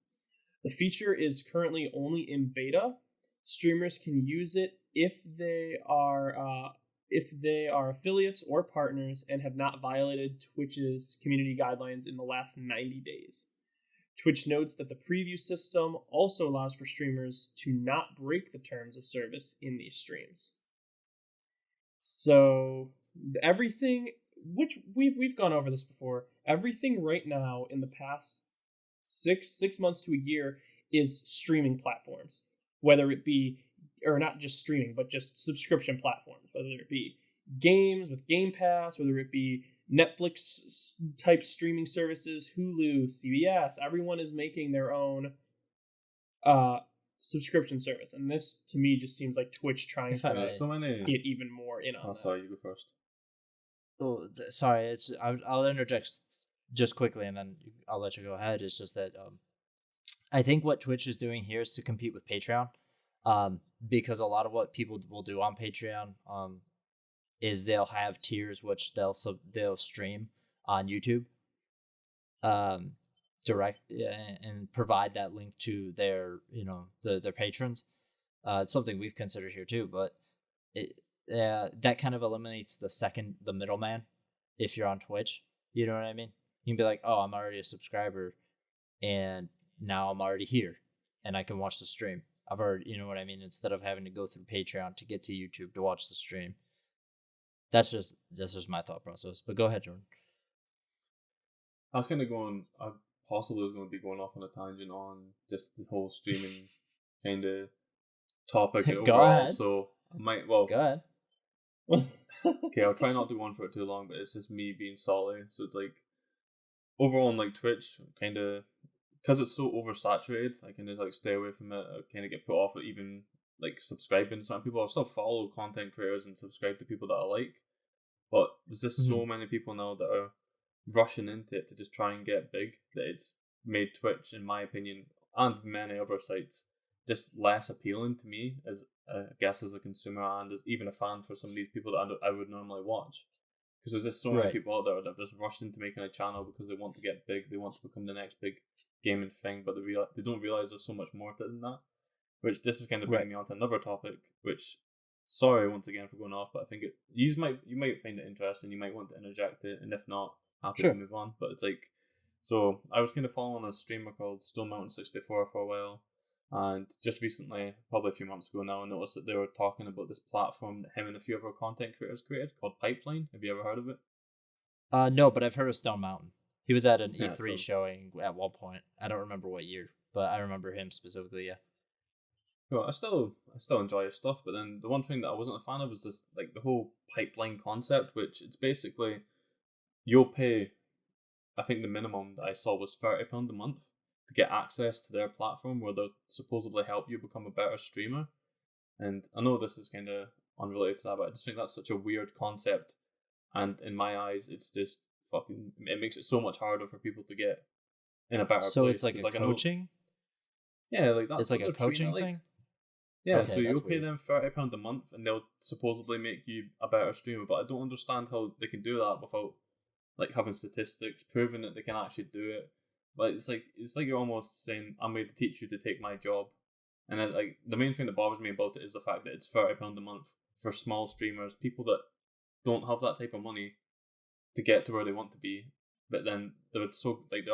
The feature is currently only in beta. Streamers can use it if they are affiliates or partners and have not violated Twitch's community guidelines in the last 90 days. Twitch notes that the preview system also allows for streamers to not break the terms of service in these streams. So everything, which we've gone over this before, everything right now in the past six months to a year is streaming platforms, whether it be, or not just streaming, but just subscription platforms, whether it be games with Game Pass, whether it be Netflix type streaming services, Hulu, CBS. Everyone is making their own subscription service, and this to me just seems like Twitch trying If I to may. so many. get even more in on Oh, that. sorry, you go first. Oh, sorry. I'll interject just quickly, and then I'll let you go ahead. It's just that I think what Twitch is doing here is to compete with Patreon, because a lot of what people will do on Patreon is they'll have tiers which they'll stream on YouTube, direct and provide that link to their their patrons. It's something we've considered here too, but that kind of eliminates the middleman. If you're on Twitch, you know what I mean. You can be like, oh, I'm already a subscriber, and now I'm already here, and I can watch the stream. I've already, you know what I mean. Instead of having to go through Patreon to get to YouTube to watch the stream. That's just my thought process. But go ahead, Jordan. I was kind of going. I possibly was going to be going off on a tangent on just the whole streaming kind of topic Go overall. ahead. So I might. Go ahead. Okay, I'll try not to go on for it too long, but it's just me being salty. So it's like overall on like Twitch, kind of because it's so oversaturated, I can just like stay away from it. I kind of get put off at even like subscribing to some people. I still follow content creators and subscribe to people that I like, but there's just so many people now that are rushing into it to just try and get big that it's made Twitch, in my opinion, and many other sites, just less appealing to me as I guess as a consumer and as even a fan for some of these people that I would normally watch. Because there's just so many people out there that have just rushed into making a channel because they want to get big, they want to become the next big gaming thing, but they don't realize there's so much more to it than that. Which this is kind of bringing me on to another topic, which sorry once again for going off, but I think you might find it interesting, you might want to interject it, and if not, happy to move on. But it's like, so I was kind of following a streamer called Stone Mountain 64 for a while, and just recently, probably a few months ago now, I noticed that they were talking about this platform that him and a few other content creators created called Pipeline. Have you ever heard of it? No, but I've heard of Stone Mountain. He was at an Yeah, E3 showing at one point. I don't remember what year, but I remember him specifically. Yeah. Well, I still enjoy his stuff, but then the one thing that I wasn't a fan of was this, like the whole pipeline concept, which it's basically you'll pay. I think the minimum that I saw was £30 a month to get access to their platform, where they'll supposedly help you become a better streamer. And I know this is kind of unrelated to that, but I just think that's such a weird concept. And in my eyes, it's just fucking. It makes it so much harder for people to get in a better place. So it's like 'cause, a coaching. Yeah, like that's It's like what a they're treating coaching it like. thing. Yeah, Okay, so you'll that's pay weird. them £30 a month, and they'll supposedly make you a better streamer. But I don't understand how they can do that without like having statistics proving that they can actually do it. But it's like you're almost saying, "I'm going to teach you to take my job," and then like the main thing that bothers me about it is the fact that it's £30 a month for small streamers, people that don't have that type of money to get to where they want to be. But then there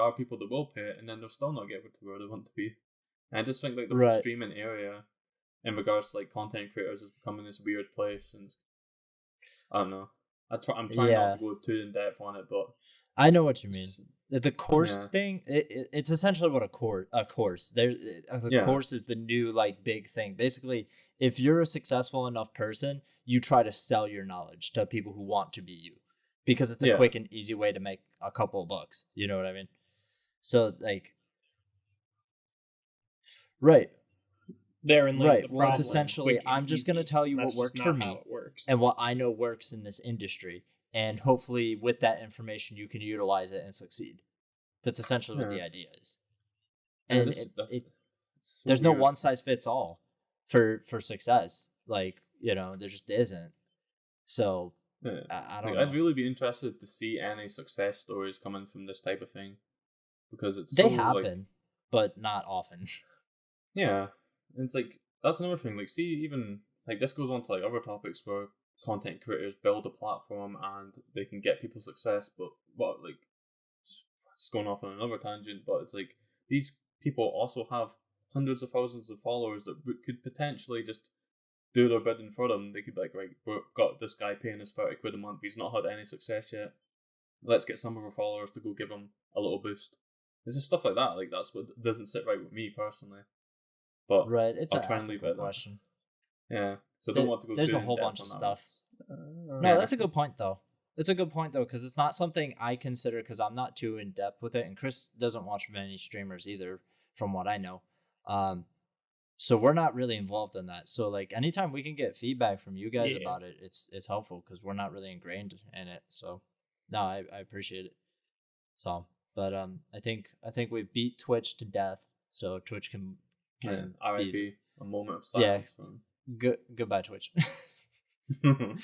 are people that will pay it, and then they'll still not get to where they want to be. And I just think like the whole streaming area, in regards to like content creators, is becoming this weird place, and I don't know. I'm trying not to go too in depth on it, but I know what you mean. The course thing, it's essentially what a course. Course is the new like big thing. Basically, if you're a successful enough person, you try to sell your knowledge to people who want to be you, because it's a quick and easy way to make a couple of bucks. You know what I mean? So like, right. Therein lays the Right. Well, problem. it's essentially, Quick and I'm just going to easy. tell you That's what just worked for not how me it works. and what I know works in this industry. And hopefully, with that information, you can utilize it and succeed. That's essentially what the Yeah. idea is. Yeah, And this stuff, it's so there's no weird. one size fits all for success. Like, there just isn't. So Yeah. I don't Like, know. I'd really be interested to see any success stories coming from this type of thing, because it's They so happen, but not often. yeah, and it's like that's another thing. Like, see, even like this goes on to like other topics where content creators build a platform and they can get people success, but what like it's going off on another tangent. But it's like these people also have hundreds of thousands of followers that could potentially just do their bidding for them. They could be like, right, we've got this guy paying us 30 quid a month. He's not had any success yet. Let's get some of our followers to go give him a little boost. It's just stuff like that. Like, that's what doesn't sit right with me personally. But Right. It's I'll an try and leave ethical it at that. question. Yeah. So I don't want to go There's too a whole in-depth bunch of on that stuff. one. No, Yeah. that's a good point though. It's a good point though, because it's not something I consider, because I'm not too in depth with it, and Chris doesn't watch many streamers either, from what I know. So we're not really involved in that. So like anytime we can get feedback from you guys Yeah. about it, it's helpful, because we're not really ingrained in it. So no, I appreciate it. So, but I think we beat Twitch to death. So Twitch can Yeah. be RIP. A moment of Yeah. silence for goodbye Twitch. him.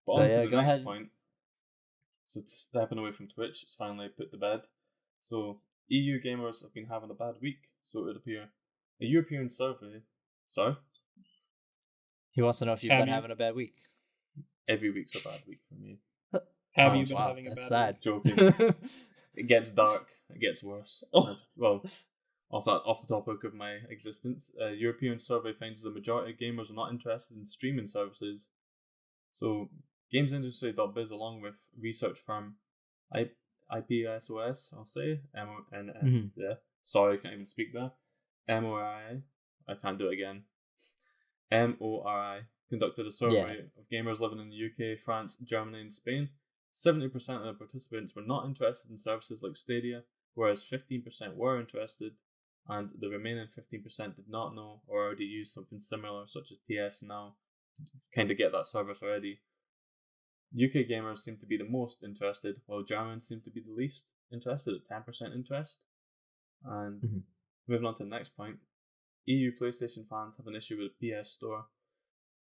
But So, on yeah, to the go next ahead. point. So stepping away from Twitch, it's finally put to bed. So EU gamers have been having a bad week, so it would appear. A European survey. Sorry? He wants to know if you've Have been you? having a bad week. Every week's a bad week for me. Have Oh, you been wow, having a that's bad sad. week? Joking. It gets dark. It gets worse. Oh. Well, off the topic of my existence, a European survey finds the majority of gamers are not interested in streaming services. So, GamesIndustry.biz, along with research firm IPSOS, I'll say, Mhm. yeah, sorry, I can't even speak there. MORI, I can't do it again. MORI conducted a survey of gamers living in the UK, France, Germany, and Spain. 70% of the participants were not interested in services like Stadia, whereas 15% were interested, and the remaining 15% did not know or already used something similar, such as PS Now, to kind of get that service already. UK gamers seem to be the most interested, while Germans seem to be the least interested at 10% interest. And Mhm. moving on to the next point, EU PlayStation fans have an issue with the PS Store.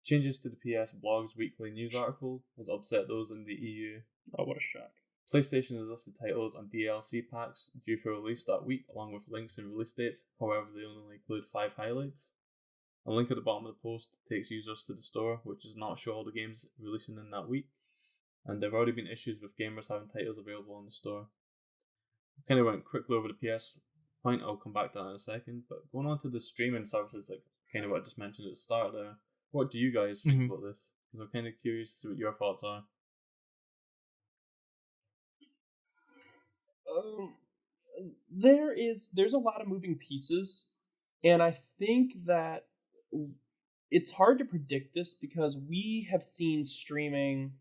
Changes to the PS Blog's weekly news article has upset those in the EU. Oh, what a shock. PlayStation has listed titles and DLC packs due for release that week, along with links and release dates. However, they only include 5 highlights. A link at the bottom of the post takes users to the store, which does not show all the games releasing in that week. And there have already been issues with gamers having titles available in the store. Kind of went quickly over the PS point, I'll come back to that in a second. But going on to the streaming services, like kind of what I just mentioned at the start there, what do you guys think Mhm. about this? Because I'm kind of curious to see what your thoughts are. There's a lot of moving pieces, and I think that it's hard to predict this because we have seen streaming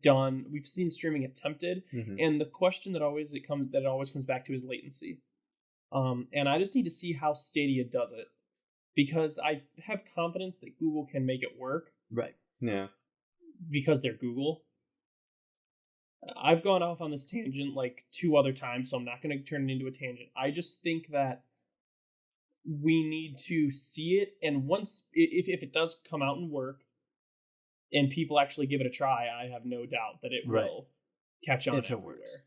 done, we've seen streaming attempted, Mm-hmm. and the question that it always comes back to is latency. And I just need to see how Stadia does it, because I have confidence that Google can make it work Right. Yeah. because they're Google. I've gone off on this tangent like 2 other times, so I'm not going to turn it into a tangent. I just think that we need to see it, and once if it does come out and work, and people actually give it a try, I have no doubt that it Right. will catch on If it everywhere. works.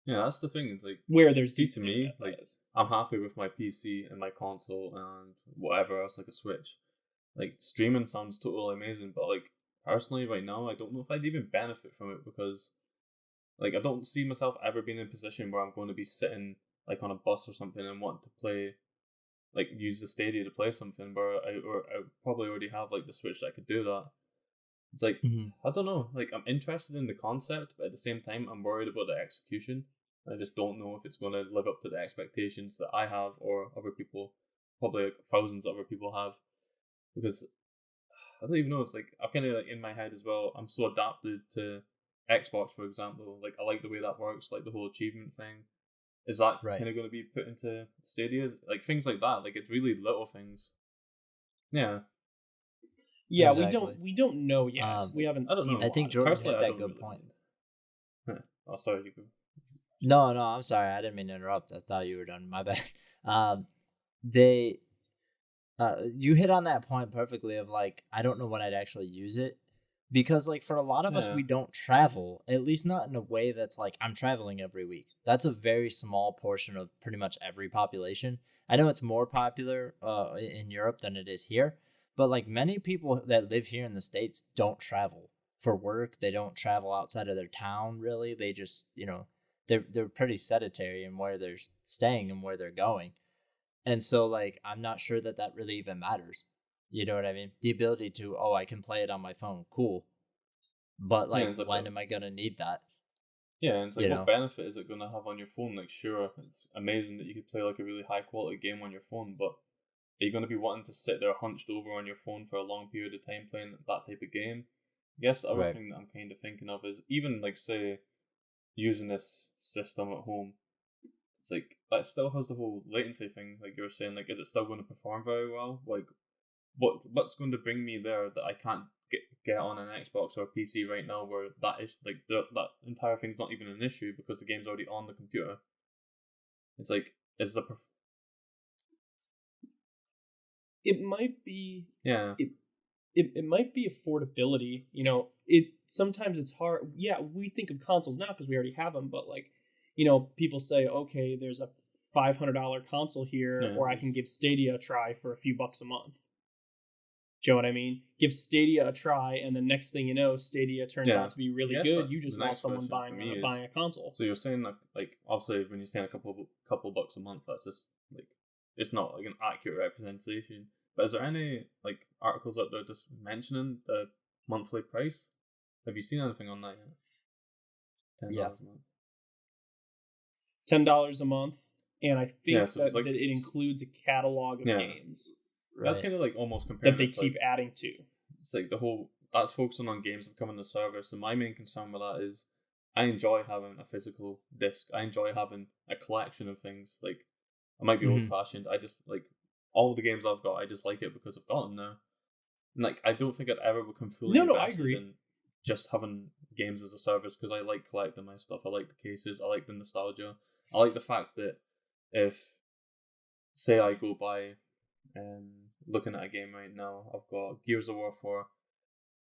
Yeah, that's the thing. It's like, Where there's See, to decent me, internet, that like, is. I'm happy with my PC and my console and whatever else, like a Switch. Like, streaming sounds totally amazing, but like, personally, right now, I don't know if I'd even benefit from it because, like, I don't see myself ever being in a position where I'm going to be sitting, like, on a bus or something and want to play, like, use the Stadia to play something where I probably already have, like, the Switch that could do that. It's like, Mhm. I don't know, like, I'm interested in the concept, but at the same time, I'm worried about the execution. I just don't know if it's going to live up to the expectations that I have or other people, probably like thousands of other people have. Because I don't even know, it's like, I've kind of like in my head as well, I'm so adapted to Xbox, for example. Like, I like the way that works, like the whole achievement thing. Is that Right. kind of going to be put into Stadia? Like, things like that. Like, it's really little things Yeah, Yeah, Exactly. we don't know yet. We haven't I don't seen. know. a I think lot. Jordan Personally, hit I that don't good really point. mind. Oh, sorry, you go. No, I'm sorry. I didn't mean to interrupt. I thought you were done. My bad. Um, they, you hit on that point perfectly of like, I don't know when I'd actually use it because like for a lot of us, Yeah. we don't travel, at least not in a way that's like, I'm traveling every week. That's a very small portion of pretty much every population. I know it's more popular in Europe than it is here, but like many people that live here in the States don't travel for work. They don't travel outside of their town really. They just, they're pretty sedentary in where they're staying and where they're going. And so like I'm not sure that that really even matters. You know what I mean? The ability to, oh, I can play it on my phone, cool. But Yeah, like it's like, when am I going to need that? yeah, and it's like, You what know? benefit is it going to have on your phone? Like, sure, it's amazing that you could play like a really high quality game on your phone, but are you going to be wanting to sit there hunched over on your phone for a long period of time playing that type of game? I guess the other Right. thing that I'm kind of thinking of is even like say using this system at home. It's like that still has the whole latency thing, like you were saying. Like, is it still going to perform very well? Like, what's going to bring me there that I can't get on an Xbox or a PC right now, where that is like that entire thing's not even an issue because the game's already on the computer. It's like, is the It might be. yeah It might be affordability. It sometimes it's hard. Yeah, we think of consoles now because we already have them, but like, people say, okay, there's a $500 console here, yeah or I can give Stadia a try for a few bucks a month. Do you know what I mean? Give Stadia a try, and the next thing you know, Stadia turns yeah. out to be I really guess good. that You the just lost next someone question for me buying is, a console. so you're saying that, like, obviously when you're saying a couple bucks a month, that's just like, it's not like an accurate representation. But is there any like articles out there just mentioning the monthly price? Have you seen anything on that yet? $10 Yeah. a month. $10 a month, and I Yeah, think so there's that like it includes a catalog of yeah, games that's Right. kind of like almost that comparing they it to keep like, adding to. it's like the whole that's focusing on games that come on the service. And my main concern with that is I enjoy having a physical disc. I enjoy having a collection of things. Like, I might be old Mhm. fashioned. I just like all the games I've got. I just like it because I've got them now. And like, I don't think I'd ever become fully No, I invested agree. in just having games as a service because I like collecting my stuff. I like the cases. I like the nostalgia. I like the fact that if, say, I go by, looking at a game right now, I've got Gears of War 4.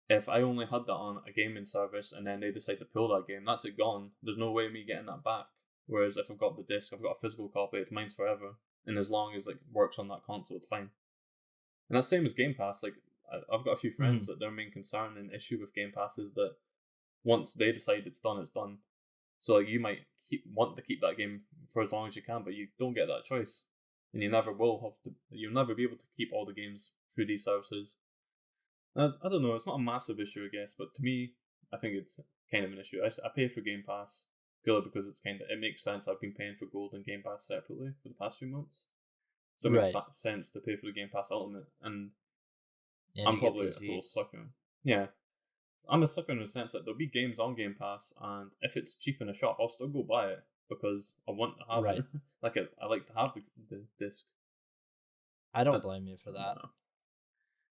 If I only had that on a gaming service and then they decide to pull that game, that's it gone. There's no way of me getting that back. Whereas if I've got the disc, I've got a physical copy, it's mine's forever. And as long as it works on that console, it's fine. And that's the same as Game Pass. Like, I've got a few friends that their main concern and issue with Game Pass is that once they decide it's done, it's done. So like, you might want to keep that game for as long as you can, but you don't get that choice, and you never will have to. You'll never be able to keep all the games through these services. I don't know. It's not a massive issue, I guess, but to me, I think it's kind of an issue. I pay for Game Pass purely because it makes sense. I've been paying for Gold and Game Pass separately for the past few months, so it makes Right. sense to pay for the Game Pass Ultimate. And And I'm you get probably a PC. total sucker. Yeah, I'm a sucker in the sense that there'll be games on Game Pass, and if it's cheap in a shop, I'll still go buy it because I want to have Right. it. Like, I like to have the disc. I don't But, blame you for that.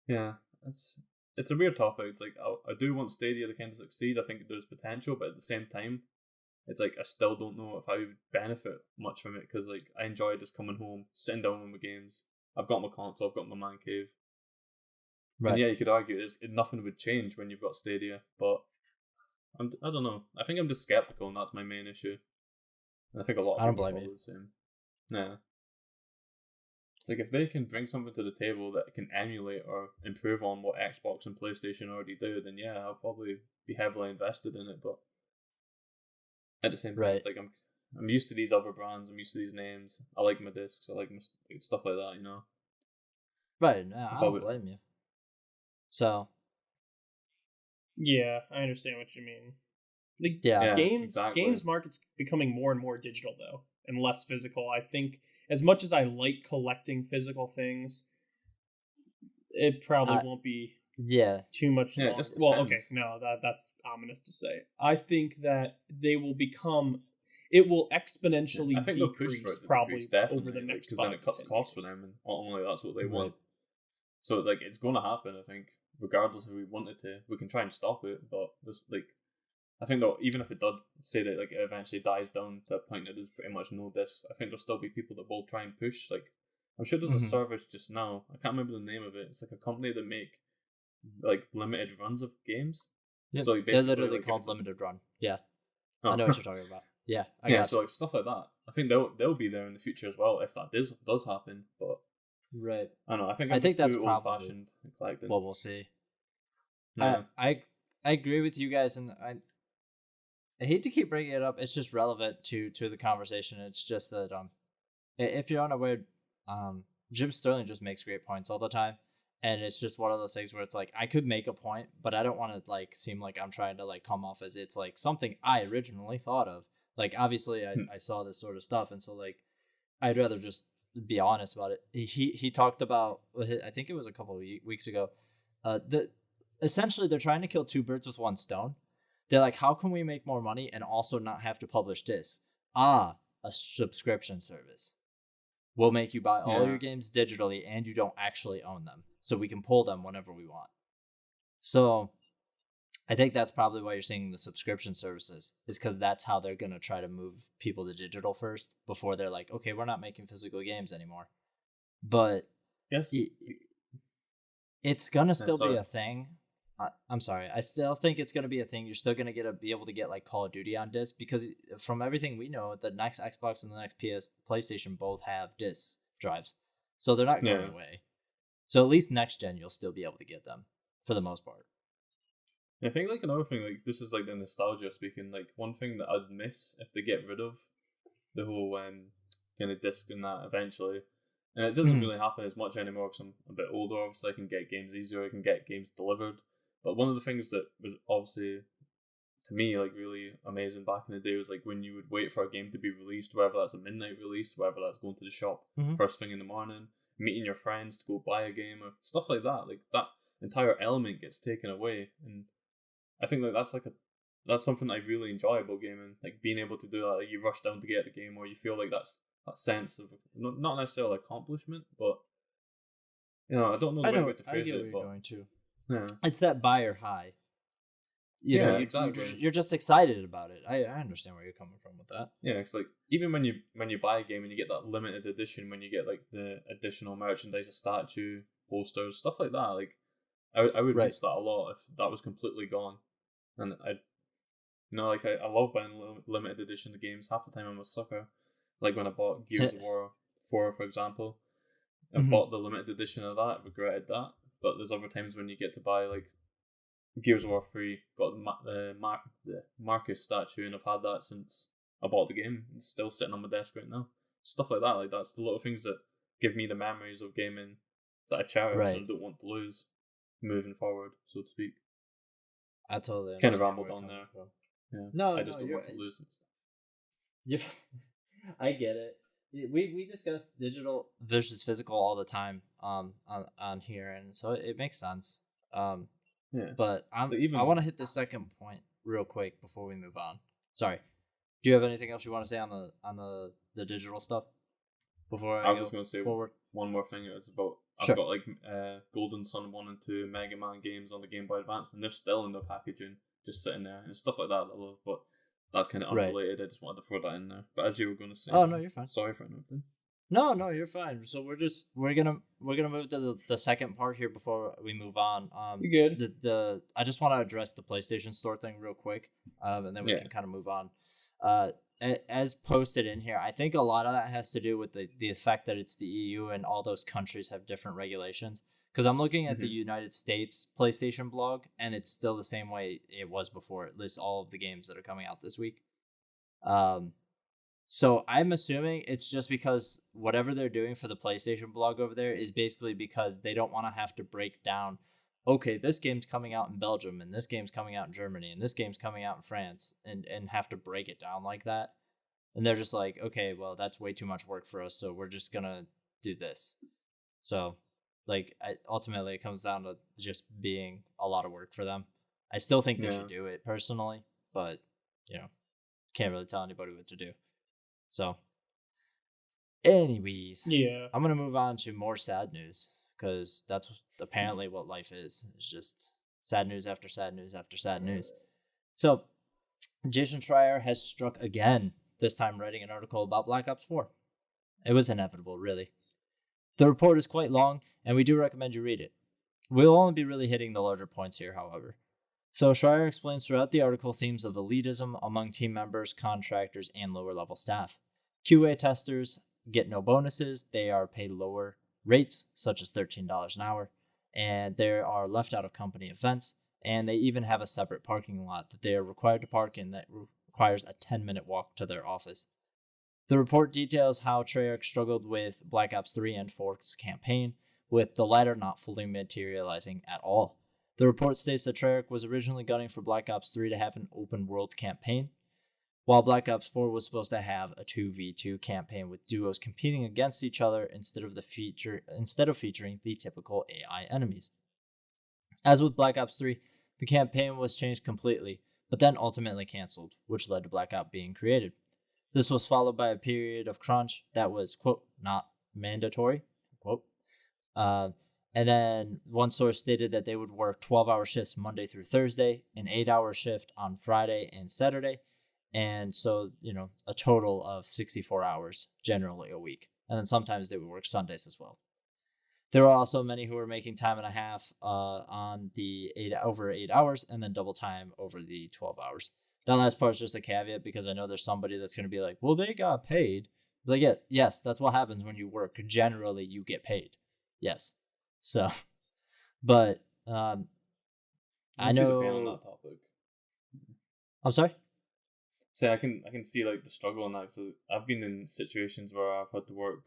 yeah, it's a weird topic. It's like I do want Stadia to kind of succeed. I think there's potential, but at the same time, it's like I still don't know if I would benefit much from it because like I enjoy just coming home, sitting down with my games. I've got my console, I've got my man cave, and Right. yeah, you could argue nothing would change when you've got Stadia, but I don't know. I think I'm just skeptical, and that's my main issue. And I think a lot of I don't people are blame you. probably the same. Yeah. It's like if they can bring something to the table that can emulate or improve on what Xbox and PlayStation already do, then yeah, I'll probably be heavily invested in it. But at the same time, Right. it's like I'm used to these other brands. I'm used to these names. I like my discs. I like my stuff like that. Right. No, I don't Probably blame you. So Yeah, I understand what you mean. The yeah. games market's becoming more and more digital though, and less physical. I think as much as I like collecting physical things, it probably won't be Yeah. too much Yeah, it longer. just Well, okay, depends. no, that's ominous to say. I think that it will exponentially I think they'll push for decrease it to probably decrease definitely, over the next because then 5 it to cuts 10 costs for years. them, and ultimately that's what they Right. want. So like it's going to happen. I think regardless if we wanted to, we can try and stop it. But there's like I think that even if it does say that like it eventually dies down to a point that there's pretty much no discs, I think there'll still be people that will try and push. Like I'm sure there's a service just now. I can't remember the name of it. It's like a company that make like limited runs of games. Yep. So like, they're basically literally like, called Limited Run. Yeah, Oh. I know what you're talking about. Yeah, I yeah. got So you. like stuff like that. I think they'll be there in the future as well if that does happen. But Right. I don't know. I think I I'm think just that's too probably old fashioned collecting. what we'll see. Yeah. I agree with you guys, and I hate to keep bringing it up. It's just relevant to the conversation. It's just that if you're unaware, Jim Sterling just makes great points all the time, and it's just one of those things where it's like I could make a point, but I don't want to like seem like I'm trying to like come off as it's like something I originally thought of. Like obviously I saw this sort of stuff, and so like I'd rather just be honest about it. He talked about, I think it was a couple of weeks ago, essentially they're trying to kill two birds with one stone. They're like, how can we make more money and also not have to publish discs? A subscription service will make you buy all your games digitally and you don't actually own them, so we can pull them whenever we want. So I think that's probably why you're seeing the subscription services, is because that's how they're going to try to move people to digital first before they're like, okay, we're not making physical games anymore. But yes, it's going to still be a thing. I'm sorry. I still think it's going to be a thing. You're still going to be able to get like Call of Duty on disc, because from everything we know, the next Xbox and the next PlayStation both have disc drives. So they're not going away. So at least next gen, you'll still be able to get them for the most part. I think like another thing, like this is like the nostalgia speaking, like one thing that I'd miss if they get rid of the whole kind of disc and that eventually, and it doesn't really happen as much anymore because I'm a bit older. Obviously, I can get games easier. I can get games delivered. But one of the things that was obviously to me like really amazing back in the day was like when you would wait for a game to be released, whether that's a midnight release, whether that's going to the shop first thing in the morning, meeting your friends to go buy a game or stuff like that. Like that entire element gets taken away, and I think like that's something I really enjoy about gaming, like being able to do that. Like you rush down to get the game, or you feel like that sense of not necessarily accomplishment, but I don't know the right way to phrase it. But going to. Yeah. It's that buyer high. Exactly. You're just excited about it. I understand where you're coming from with that. Yeah, it's like even when you buy a game and you get that limited edition, when you get like the additional merchandise, a statue, posters, stuff like that. Like I would miss that a lot if that was completely gone. And I love buying limited edition of games. Half the time I'm a sucker. Like when I bought Gears of War 4, for example, I bought the limited edition of that. Regretted that. But there's other times when you get to buy like Gears of War 3, got the Marcus statue, and I've had that since I bought the game. It's still sitting on my desk right now. Stuff like that. Like that's the little things that give me the memories of gaming that I cherish and don't want to lose moving forward, so to speak. I totally kind of rambled on there. Yeah. No, I just don't want to lose and stuff. Yeah, I get it. We discuss digital versus physical all the time on here, and so it makes sense. But I want to hit the second point real quick before we move on. Sorry, do you have anything else you want to say on the digital stuff before I was just going to say forward? One more thing. It's about I've got like Golden Sun 1 and 2 Mega Man games on the Game Boy Advance, and they're still in the packaging, just sitting there, and stuff like that I love, but that's kind of unrelated. I just wanted to throw that in there. But as you were going to say, no, you're fine. Sorry for interrupting. No, you're fine. So we're gonna move to the second part here before we move on. You good? I just want to address the PlayStation Store thing real quick, and then we can kind of move on. As posted in here, I think a lot of that has to do with the fact that it's the EU and all those countries have different regulations. Because I'm looking at the United States PlayStation blog, and it's still the same way it was before. It lists all of the games that are coming out this week. So I'm assuming it's just because whatever they're doing for the PlayStation blog over there is basically because they don't want to have to break down, okay, this game's coming out in Belgium, and this game's coming out in Germany, and this game's coming out in France, and have to break it down like that. And they're just like, okay, well, that's way too much work for us, so we're just going to do this. So... ultimately, it comes down to just being a lot of work for them. I still think they should do it personally, but can't really tell anybody what to do. So, anyways, I'm gonna move on to more sad news because that's apparently what life is. It's just sad news after sad news after sad news. So, Jason Schreier has struck again, this time writing an article about Black Ops 4. It was inevitable, really. The report is quite long, and we do recommend you read it. We'll only be really hitting the larger points here, however. So, Schreier explains throughout the article themes of elitism among team members, contractors, and lower-level staff. QA testers get no bonuses, they are paid lower rates, such as $13 an hour, and they are left out of company events, and they even have a separate parking lot that they are required to park in that requires a 10-minute walk to their office. The report details how Treyarch struggled with Black Ops 3 and 4's campaign, with the latter not fully materializing at all. The report states that Treyarch was originally gunning for Black Ops 3 to have an open-world campaign, while Black Ops 4 was supposed to have a 2v2 campaign with duos competing against each other instead of featuring the typical AI enemies. As with Black Ops 3, the campaign was changed completely, but then ultimately canceled, which led to Black Ops being created. This was followed by a period of crunch that was, quote, not mandatory, quote. And then one source stated that they would work 12-hour shifts Monday through Thursday, an 8-hour shift on Friday and Saturday, and so, a total of 64 hours generally a week. And then sometimes they would work Sundays as well. There are also many who are making time and a half on the over 8 hours and then double time over the 12 hours. That last part is just a caveat because I know there's somebody that's going to be like, well, they got paid. Like, yeah, yes, that's what happens when you work. Generally, you get paid. Yes. So, but I know. On that topic. I'm sorry? So I can see like the struggle in that. So I've been in situations where I've had to work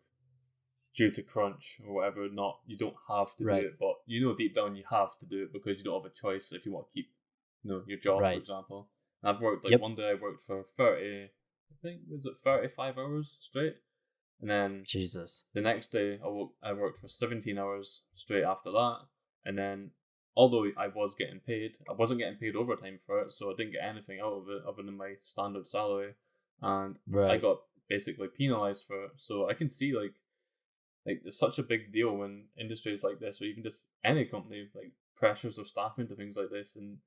due to crunch or whatever. Not you don't have to Right. do it, but deep down you have to do it because you don't have a choice if you want to keep your job, Right. for example. And I've worked Yep. one day I worked for 35 hours straight, and then Jesus. the next day I worked for 17 hours straight after that, and then although I was getting paid, I wasn't getting paid overtime for it, so I didn't get anything out of it other than my standard salary, and Right. I got basically penalized for it. So I can see like it's such a big deal when industries like this, or even just any company, like pressures their staff into things like this, and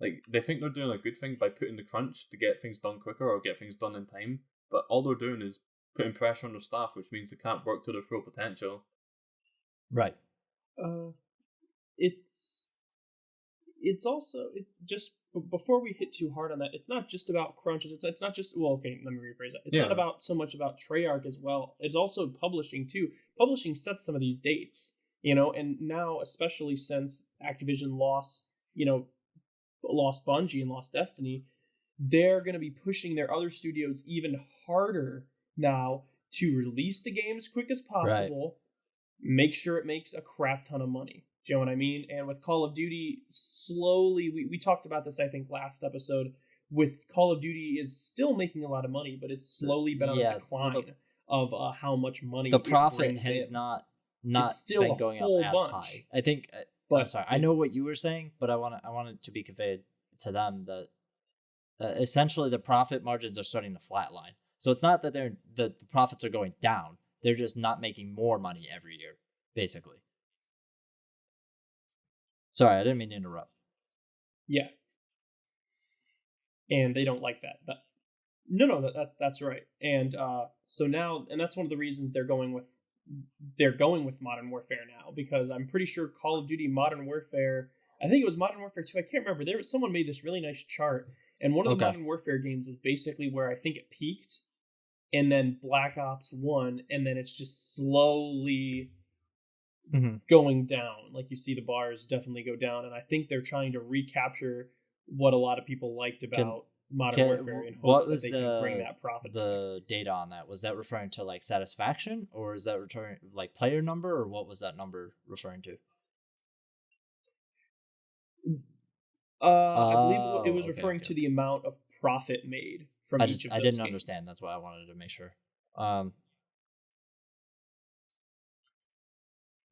like they think they're doing a good thing by putting the crunch to get things done quicker or get things done in time, but all they're doing is putting pressure on their staff, which means they can't work to their full potential. Right. It's also just before we hit too hard on that, it's not just about crunches. It's not just let me rephrase that. It's not about so much about Treyarch as well. It's also publishing too. Publishing sets some of these dates, and now especially since Activision lost Bungie and lost Destiny, they're going to be pushing their other studios even harder now to release the game as quick as possible. Right. Make sure it makes a crap ton of money. Do you know what I mean? And with Call of Duty, slowly, we talked about this, I think, last episode, with Call of Duty is still making a lot of money, but it's slowly been on a decline of how much money the profit has in. not still been going up as bunch. High. I think, but I'm sorry, I know what you were saying, but I want it to be conveyed to them that essentially the profit margins are starting to flatline. So it's not that the profits are going down. They're just not making more money every year, basically. Sorry, I didn't mean to interrupt. Yeah. And they don't like that. But that's right. And so now, and that's one of the reasons they're going with Modern Warfare now, because I'm pretty sure Call of Duty Modern Warfare, I think it was Modern Warfare 2, I can't remember. Someone made this really nice chart, and one of the Modern Warfare games is basically where I think it peaked, and then Black Ops 1, and then it's just slowly going down. Like you see the bars definitely go down, and I think they're trying to recapture what a lot of people liked about Modern Warfare in hopes that they can bring that profit. The data on that, was that referring to like satisfaction, or is that referring like player number, or what was that number referring to? I believe it was referring to the amount of profit made from each of those I didn't games. understand. That's why I wanted to make sure.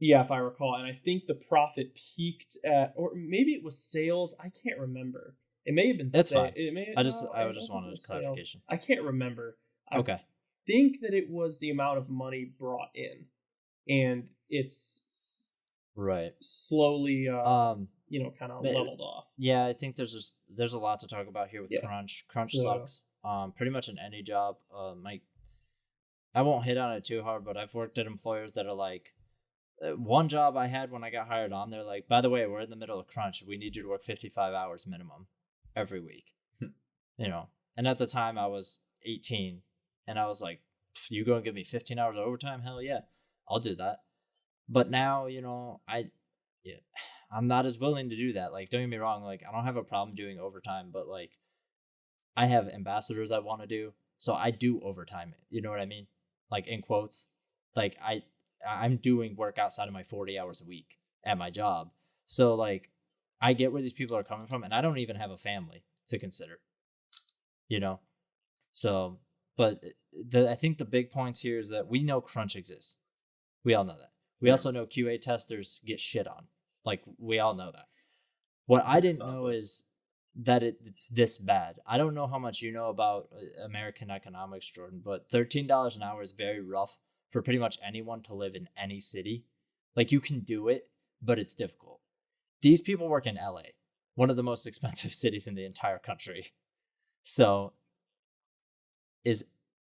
Yeah, if I recall, and I think the profit peaked at, or maybe it was sales. I can't remember. It may have been. That's fine. I just wanted a clarification. I can't remember. Okay. I think that it was the amount of money brought in, and it's Right. slowly, Um. kind of but- leveled off. Yeah, I think there's a lot to talk about here with Yeah. crunch. Crunch So- sucks. Pretty much in any job. I won't hit on it too hard, but I've worked at employers that are like, one job I had when I got hired on, they're like, by the way, we're in the middle of crunch. We need you to work 55 hours minimum every week. And at the time I was 18, and I was like, you gonna give me 15 hours of overtime? Hell yeah, I'll do that. But now, I'm not as willing to do that. Like, don't get me wrong, like, I don't have a problem doing overtime, but like, I have ambassadors I want to do, so I do overtime. You know what I mean? Like, in quotes, like I'm doing work outside of my 40 hours a week at my job. So like, I get where these people are coming from, and I don't even have a family to consider. So, but I think the big points here is that we know crunch exists. We all know that. We also know QA testers get shit on. Like, we all know that. What I didn't know is that it's this bad. I don't know how much you know about American economics, Jordan, but $13 an hour is very rough for pretty much anyone to live in any city. Like, you can do it, but it's difficult. These people work in LA, one of the most expensive cities in the entire country. So, is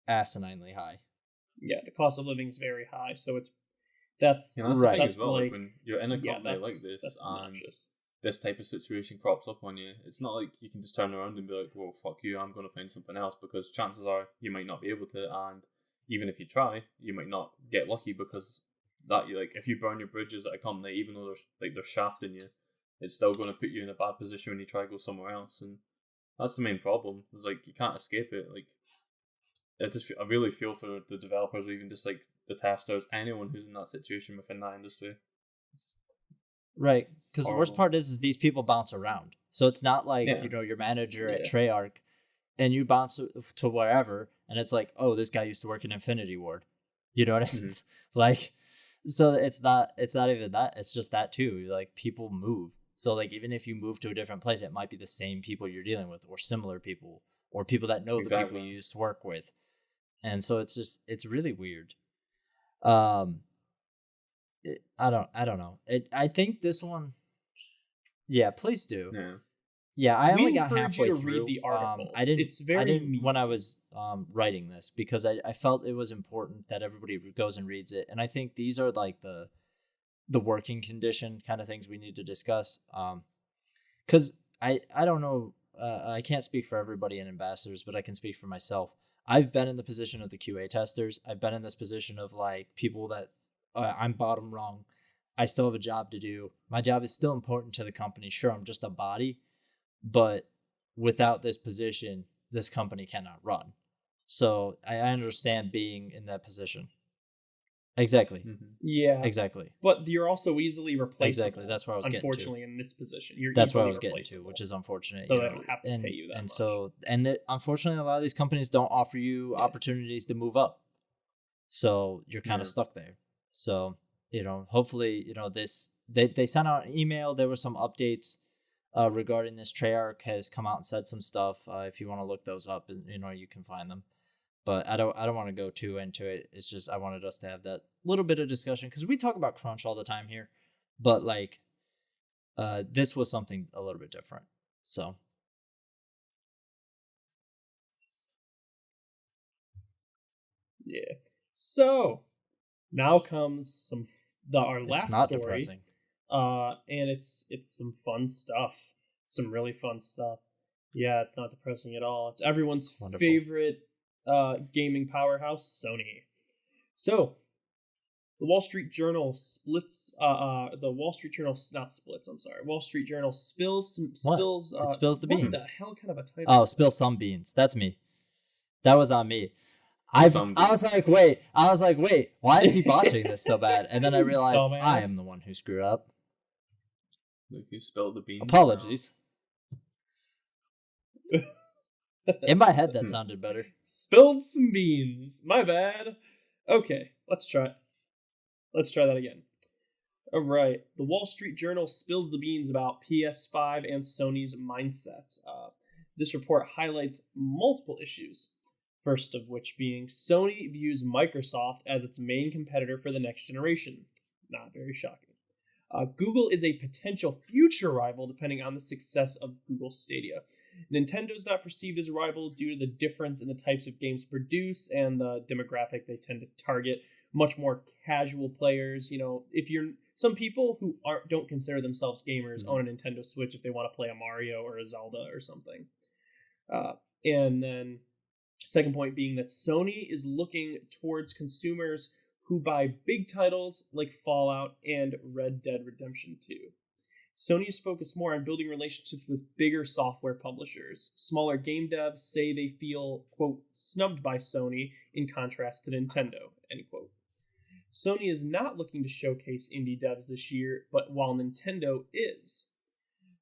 asininely high. Yeah, the cost of living is very high, so that's You know, that's Right. the thing That's as well. Like, like, when you're in a yeah, company like that's this, that's and obnoxious. this type of situation crops up on you, it's not like you can just turn around and be like, well, fuck you, I'm going to find something else, because chances are you might not be able to, and even if you try, you might not get lucky, because if you burn your bridges at a company, even though they're shafting you, it's still going to put you in a bad position when you try to go somewhere else, and that's the main problem. It's like, you can't escape it. Like, I really feel for the developers, or even just like the testers, anyone who's in that situation within that industry. Right, because the worst horrible. part is these people bounce around. So it's not like, Yeah. your manager at Yeah. Treyarch, and you bounce to wherever, and it's like, oh, this guy used to work in Infinity Ward. You know what I mean? Like, so it's not even that. It's just that too. Like, people move. So like, even if you move to a different place, it might be the same people you're dealing with, or similar people, or people that know the people Exactly. you used to work with. And so it's really weird. I don't know. I think this one. Yeah, please do. Yeah. Yeah, I We only got encourage you halfway to through. read the article. I didn't. It's very I didn't meaty. when I was writing this, because I felt it was important that everybody goes and reads it, and I think these are like the working condition kind of things we need to discuss. Because I don't know. I can't speak for everybody in ambassadors, but I can speak for myself. I've been in the position of the QA testers. I've been in this position of like people that I'm bottom rung. I still have a job to do. My job is still important to the company. Sure, I'm just a body, but without this position, this company cannot run. So I understand being in that position. Exactly. Yeah, Exactly. but you're also easily replaceable. Exactly. That's where I was getting to. Unfortunately, in this position, you're That's what I easily was getting to, replaceable. which is unfortunate. So they don't have to pay you that and much. So, unfortunately, a lot of these companies don't offer you Yeah. opportunities to move up. So you're kind of Yeah. stuck there. So, hopefully, they sent out an email. There were some updates regarding this. Treyarch has come out and said some stuff. If you want to look those up, and you can find them. But I don't want to go too into it. It's just I wanted us to have that little bit of discussion, because we talk about crunch all the time here, but like, this was something a little bit different. So Yeah. So now comes our last it's not story. depressing. And it's some fun stuff. Some really fun stuff. Yeah, it's not depressing at all. It's everyone's Wonderful. favorite gaming powerhouse, Sony. So the Wall Street Journal splits. The Wall Street Journal not splits. I'm sorry. Wall Street Journal spills. It spills the What beans. the hell kind of a title? Oh, spill some beans. That's me. That was on me. I was like, wait. Why is he botching this so bad? And then I realized Dumbass. I am the one who screwed up. Like, you spilled the beans. Apologies. In my head, that sounded better. Spilled some beans. My bad. Okay, let's try. Let's try that again. All right. The Wall Street Journal spills the beans about PS5 and Sony's mindset. This report highlights multiple issues. First of which being Sony views Microsoft as its main competitor for the next generation. Not very shocking. Google is a potential future rival depending on the success of Google Stadia. Nintendo is not perceived as a rival due to the difference in the types of games produced and the demographic they tend to target. Much more casual players. If you're some people who don't consider themselves gamers own a Nintendo Switch if they want to play a Mario or a Zelda or something. And then second point being that Sony is looking towards consumers who buy big titles like Fallout and Red Dead Redemption 2. Sony is focused more on building relationships with bigger software publishers. Smaller game devs say they feel, quote, snubbed by Sony in contrast to Nintendo, end quote. Sony is not looking to showcase indie devs this year, but while Nintendo is.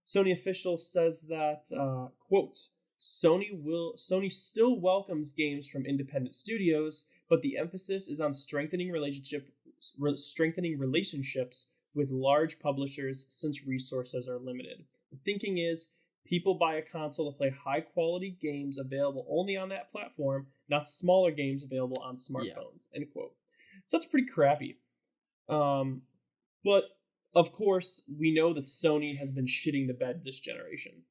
Sony official says that, quote, Sony still welcomes games from independent studios, but the emphasis is on strengthening relationships with large publishers since resources are limited. The thinking is people buy a console to play high quality games available only on that platform, not smaller games available on smartphones, end quote. So that's pretty crappy. But of course, we know that Sony has been shitting the bed this generation.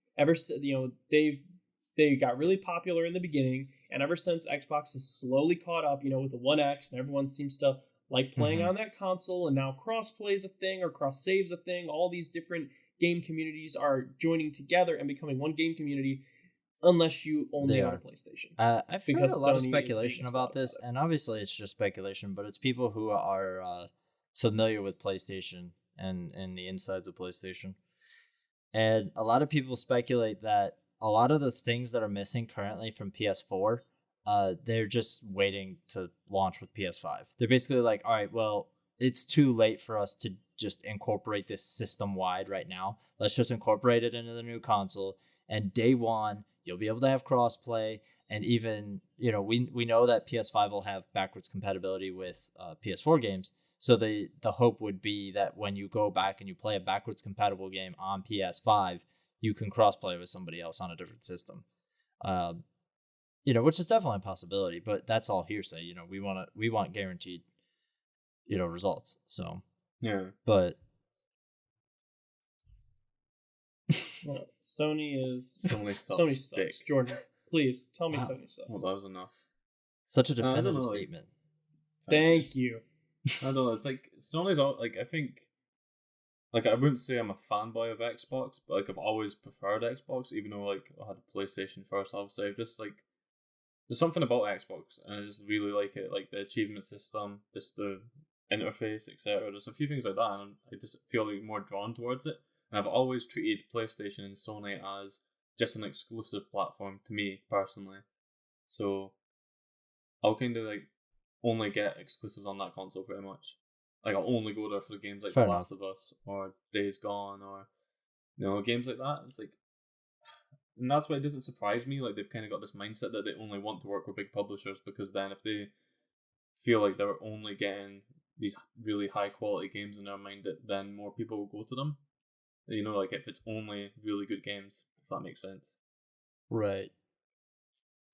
They got really popular in the beginning, and ever since Xbox has slowly caught up, with the One X, and everyone seems to like playing on that console, and now cross-play is a thing, or cross-save's a thing. All these different game communities are joining together and becoming one game community, unless you only own a PlayStation. I've heard a lot of speculation about this, and obviously it's just speculation, but it's people who are familiar with PlayStation and the insides of PlayStation. And a lot of people speculate that a lot of the things that are missing currently from PS4, they're just waiting to launch with PS5. They're basically like, all right, well, it's too late for us to just incorporate this system-wide right now. Let's just incorporate it into the new console. And day one, you'll be able to have crossplay. And even, we know that PS5 will have backwards compatibility with PS4 games. So the hope would be that when you go back and you play a backwards compatible game on PS5, you can crossplay with somebody else on a different system. Which is definitely a possibility, but that's all hearsay. We want guaranteed, results. So yeah, but Sony sucks. Dick. Jordan, please tell me Sony sucks. Well, that was enough. Such a definitive statement. Thank you. I don't know. It's like Sony's all I think. I wouldn't say I'm a fanboy of Xbox, but I've always preferred Xbox, even though I had a PlayStation first. Obviously, I've just there's something about Xbox, and I just really like it, like the achievement system, just the interface, etc. There's a few things like that, and I just feel more drawn towards it. And I've always treated PlayStation and Sony as just an exclusive platform to me personally. So I'll kind of only get exclusives on that console pretty much. I'll only go there for the games like The Last of Us or Days Gone or games like that. It's and that's why it doesn't surprise me. They've kind of got this mindset that they only want to work with big publishers, because then if they feel like they're only getting these really high quality games in their mind, that then more people will go to them. If it's only really good games, if that makes sense. Right.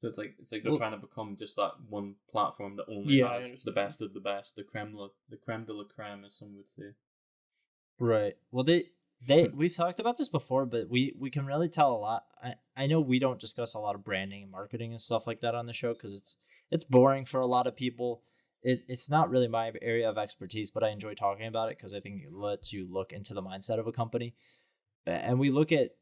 So it's like they're trying to become just that one platform that only has the best of the best, the creme de la creme, as some would say. Right. Well, we've talked about this before, but we can really tell a lot. I know we don't discuss a lot of branding and marketing and stuff like that on the show because it's boring for a lot of people. It's not really my area of expertise, but I enjoy talking about it because I think it lets you look into the mindset of a company. And we look at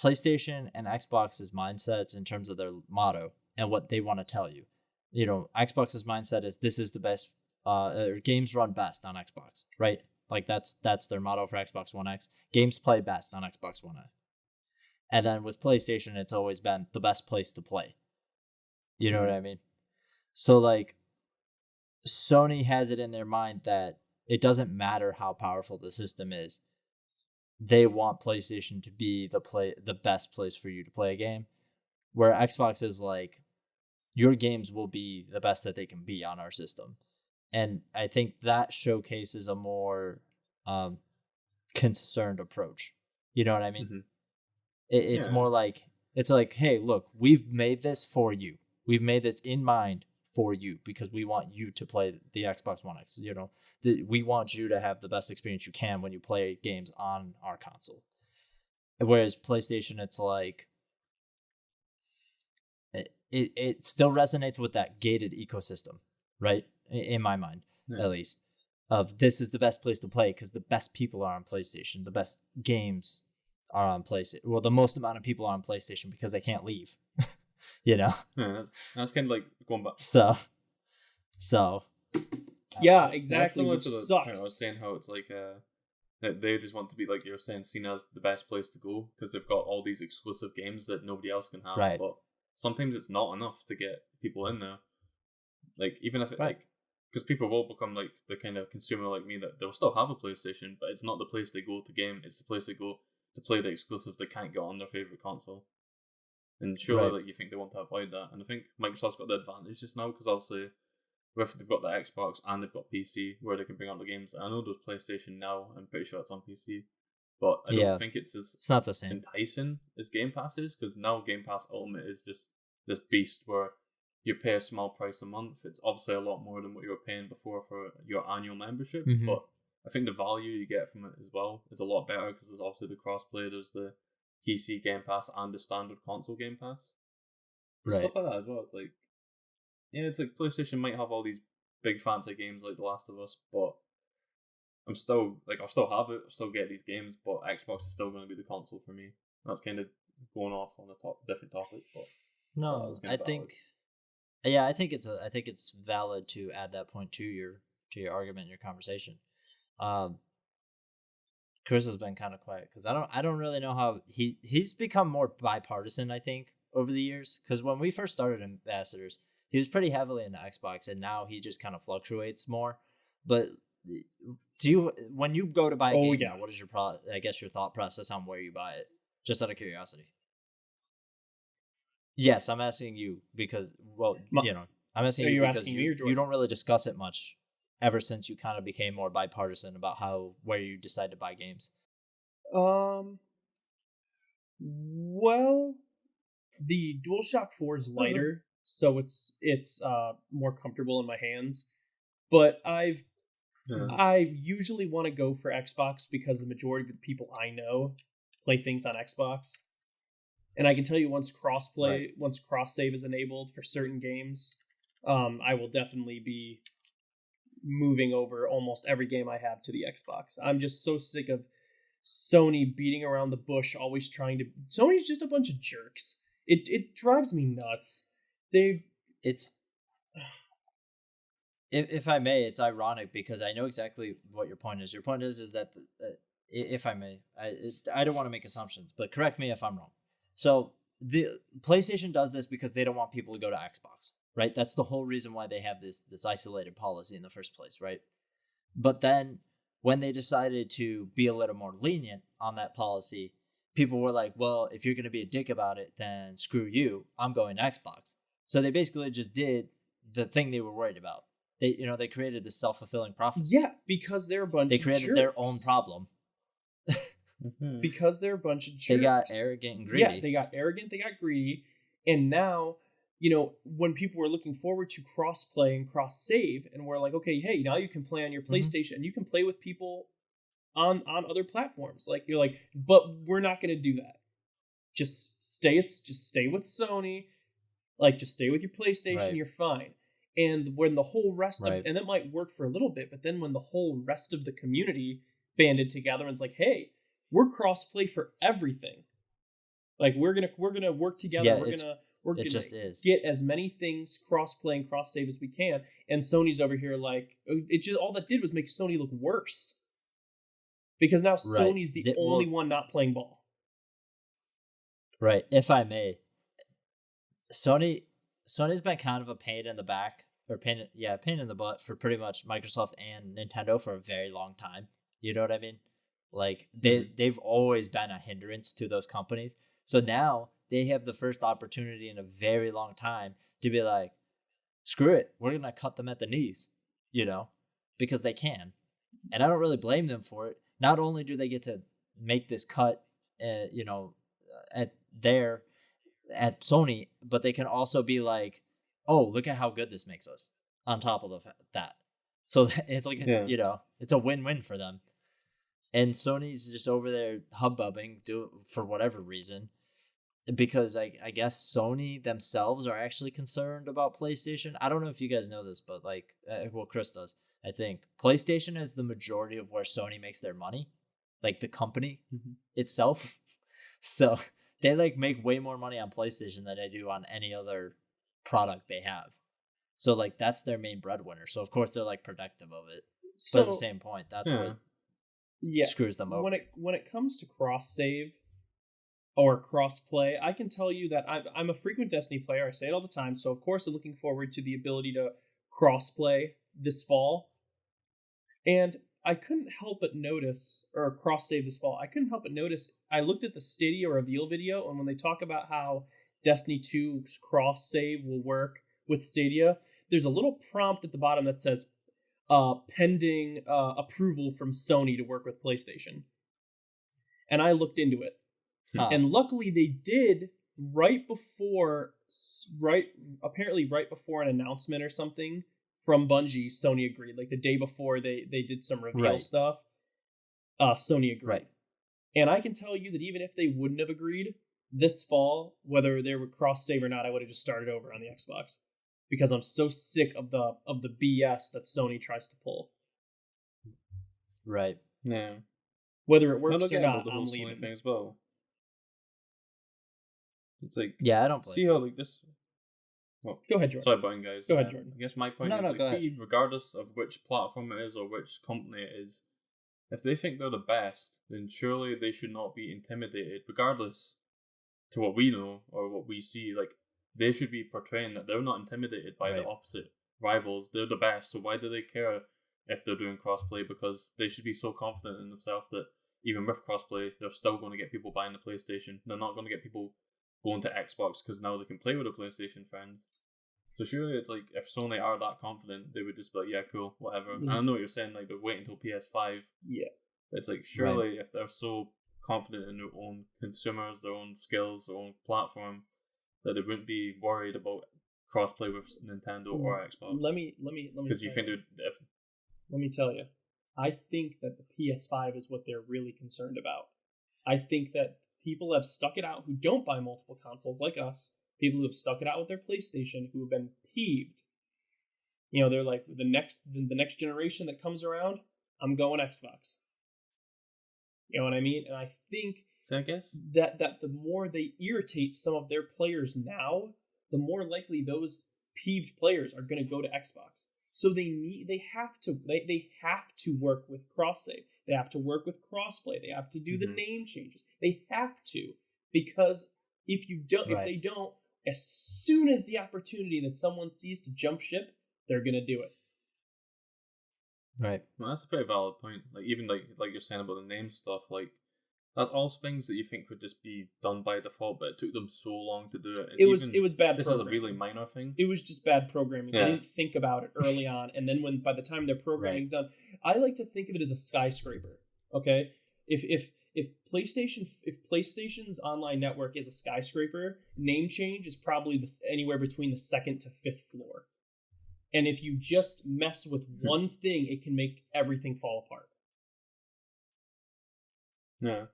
PlayStation and Xbox's mindsets in terms of their motto and what they want to tell you. Xbox's mindset is this is the best, games run best on Xbox, right? That's their motto for Xbox One X. Games play best on Xbox One X. And then with PlayStation, it's always been the best place to play. You know what I mean? So Sony has it in their mind that it doesn't matter how powerful the system is. They want PlayStation to be the best place for you to play a game, where Xbox is your games will be the best that they can be on our system. And I think that showcases a more concerned approach. You know what I mean? Mm-hmm. It's more it's hey, look, we've made this for you. We've made this in mind for you because we want you to play the Xbox One X. You know, we want you to have the best experience you can when you play games on our console. Whereas PlayStation, it's like it still resonates with that gated ecosystem, right? In my mind, at least, of this is the best place to play because the best people are on PlayStation. The best games are on PlayStation. Well, the most amount of people are on PlayStation because they can't leave. You know? Yeah, that's kind of like going back. So. Yeah, That's exactly. similar Which to the sucks. point I was saying how it's like that they just want to be, like you're saying, seen as the best place to go because they've got all these exclusive games that nobody else can have. Right. But sometimes it's not enough to get people in there. Like even if it Right. like, because people will become like the kind of consumer like me that they'll still have a PlayStation, but it's not the place they go to game. It's the place they go to play the exclusive they can't get on their favorite console. And surely, Right. like you think they want to avoid that, and I think Microsoft's got the advantage just now because obviously, if they've got the Xbox and they've got PC where they can bring out the games. I know there's PlayStation now. I'm pretty sure it's on PC, but I don't think it's as It's not the same. enticing as Game Pass is because now Game Pass Ultimate is just this beast where you pay a small price a month. It's obviously a lot more than what you were paying before for your annual membership, Mhm. but I think the value you get from it as well is a lot better because there's obviously the crossplay, there's the PC Game Pass and the standard console Game Pass. And Right. stuff like that as well. It's like, yeah, it's like PlayStation might have all these big fancy games like The Last of Us, but I'm still like I'll still have it, I'll still get these games, but Xbox is still going to be the console for me. That's kind of going off on a different topic, but No, was kinda I think, yeah, I think it's valid to add that point to your argument, your conversation. Chris has been kind of quiet because I don't really know how he's become more bipartisan. I think over the years because when we first started Ambassadors, he was pretty heavily into Xbox, and now he just kind of fluctuates more. But do you when you go to buy a game now, what is your I guess your thought process on where you buy it? Just out of curiosity. Yes, I'm asking you because, well, I'm asking you because asking me or Jordan? You don't really discuss it much ever since you kind of became more bipartisan about where you decide to buy games. Well, the DualShock 4 is lighter, so it's more comfortable in my hands. But I usually want to go for Xbox because the majority of the people I know play things on Xbox. And I can tell you once cross save is enabled for certain games, I will definitely be moving over almost every game I have to the Xbox. I'm just so sick of Sony beating around the bush, always trying to. Sony's just a bunch of jerks. It drives me nuts. If I may, it's ironic because I know exactly what your point is. Your point is that if I may, I don't want to make assumptions, but correct me if I'm wrong. So the PlayStation does this because they don't want people to go to Xbox, right? That's the whole reason why they have this isolated policy in the first place, right? But then when they decided to be a little more lenient on that policy, people were like, well, if you're going to be a dick about it, then screw you. I'm going to Xbox. So they basically just did the thing they were worried about. They created this self-fulfilling prophecy. Yeah, because they're a bunch of jerks. They created their own problem. Because they're a bunch of jerks. They got arrogant and greedy. Yeah, they got arrogant, they got greedy. And now, when people were looking forward to cross-play and cross-save, and we're like, okay, hey, now you can play on your PlayStation, and you can play with people on other platforms. Like, you're like, but we're not going to do that. Just stay with Sony. Like, just stay with your PlayStation, right. You're fine. And when the whole rest of, and it might work for a little bit, but then when the whole rest of the community banded together and it's like, hey, we're cross-play for everything. Like, we're gonna work together. Yeah, we're gonna get as many things cross-play and cross-save as we can. And Sony's over here like, it just all that did was make Sony look worse. Because now Sony's the only one not playing ball. Right. If I may, Sony's been kind of a pain in the back, or pain in the butt for pretty much Microsoft and Nintendo for a very long time. You know what I mean? Like they've always been a hindrance to those companies. So now they have the first opportunity in a very long time to be like, screw it, we're gonna cut them at the knees, because they can. And I don't really blame them for it. Not only do they get to make this cut, at Sony, but they can also be like, oh, look at how good this makes us. On top of that, so it's like Yeah. it's a win-win for them. And Sony's just over there hubbubbing for whatever reason, because I guess Sony themselves are actually concerned about PlayStation. I don't know if you guys know this, but like, well, Chris does. I think PlayStation is the majority of where Sony makes their money, like the company itself. So they like make way more money on PlayStation than they do on any other product they have. So like that's their main breadwinner. So of course they're like protective of it. But at the same point, that's what screws them over. When it comes to cross save or cross play, I can tell you that I'm a frequent Destiny player. I say it all the time. So of course I'm looking forward to the ability to cross play this fall. And I couldn't help but notice, or cross save this fall, I couldn't help but notice, I looked at the Stadia reveal video, and when they talk about how Destiny 2's cross save will work with Stadia, there's a little prompt at the bottom that says, pending approval from Sony to work with PlayStation. And I looked into it. And luckily they did apparently right before an announcement or something from Bungie. Sony agreed, like the day before they did some reveal stuff. Sony agreed. Right. And I can tell you that even if they wouldn't have agreed, this fall, whether they were cross save or not, I would have just started over on the Xbox, because I'm so sick of the BS that Sony tries to pull. Right. Yeah. Whether it works or not, the I'm whole leaving. Sony thing as well. It's like, yeah, I don't see how like this. Well, go ahead, Jordan. Sorry, Brian, guys. Go ahead, Jordan. I guess my point No, is, no, like, go see, regardless of which platform it is or which company it is, if they think they're the best, then surely they should not be intimidated, regardless to what we know or what we see. Like, they should be portraying that they're not intimidated by the opposite rivals. They're the best, so why do they care if they're doing crossplay? Because they should be so confident in themselves that even with crossplay, they're still going to get people buying the PlayStation. They're not going to get people going to Xbox because now they can play with their PlayStation friends. So surely it's like, if Sony are that confident, they would just be like, yeah, cool, whatever. And I know what you're saying, like, they're waiting until PS5. Yeah. It's like, surely if they're so confident in their own consumers, their own skills, their own platform, that they wouldn't be worried about crossplay with Nintendo or Xbox. Let me because you think let me tell you, I think that the PS5 is what they're really concerned about. I think that people have stuck it out who don't buy multiple consoles like us, people who have stuck it out with their PlayStation, who have been peeved. You know, they're like, the next generation that comes around, I'm going Xbox. You know what I mean? And I think that the more they irritate some of their players now, the more likely those peeved players are going to go to Xbox. So they have to work with cross save. They have to work with crossplay. They have to do the name changes. They have to, because if they don't, as soon as the opportunity that someone sees to jump ship, they're going to do it. Right. Well, that's a pretty valid point. Like, even like you're saying about the name stuff, like, that's all things that you think would just be done by default, but it took them so long to do it. And it was bad. This is a really minor thing. It was just bad programming. Yeah. They didn't think about it early on, and then by the time their programming's done, I like to think of it as a skyscraper. Okay, if PlayStation's online network is a skyscraper, name change is probably anywhere between the 2nd to 5th floor. And if you just mess with one thing, it can make everything fall apart. Yeah.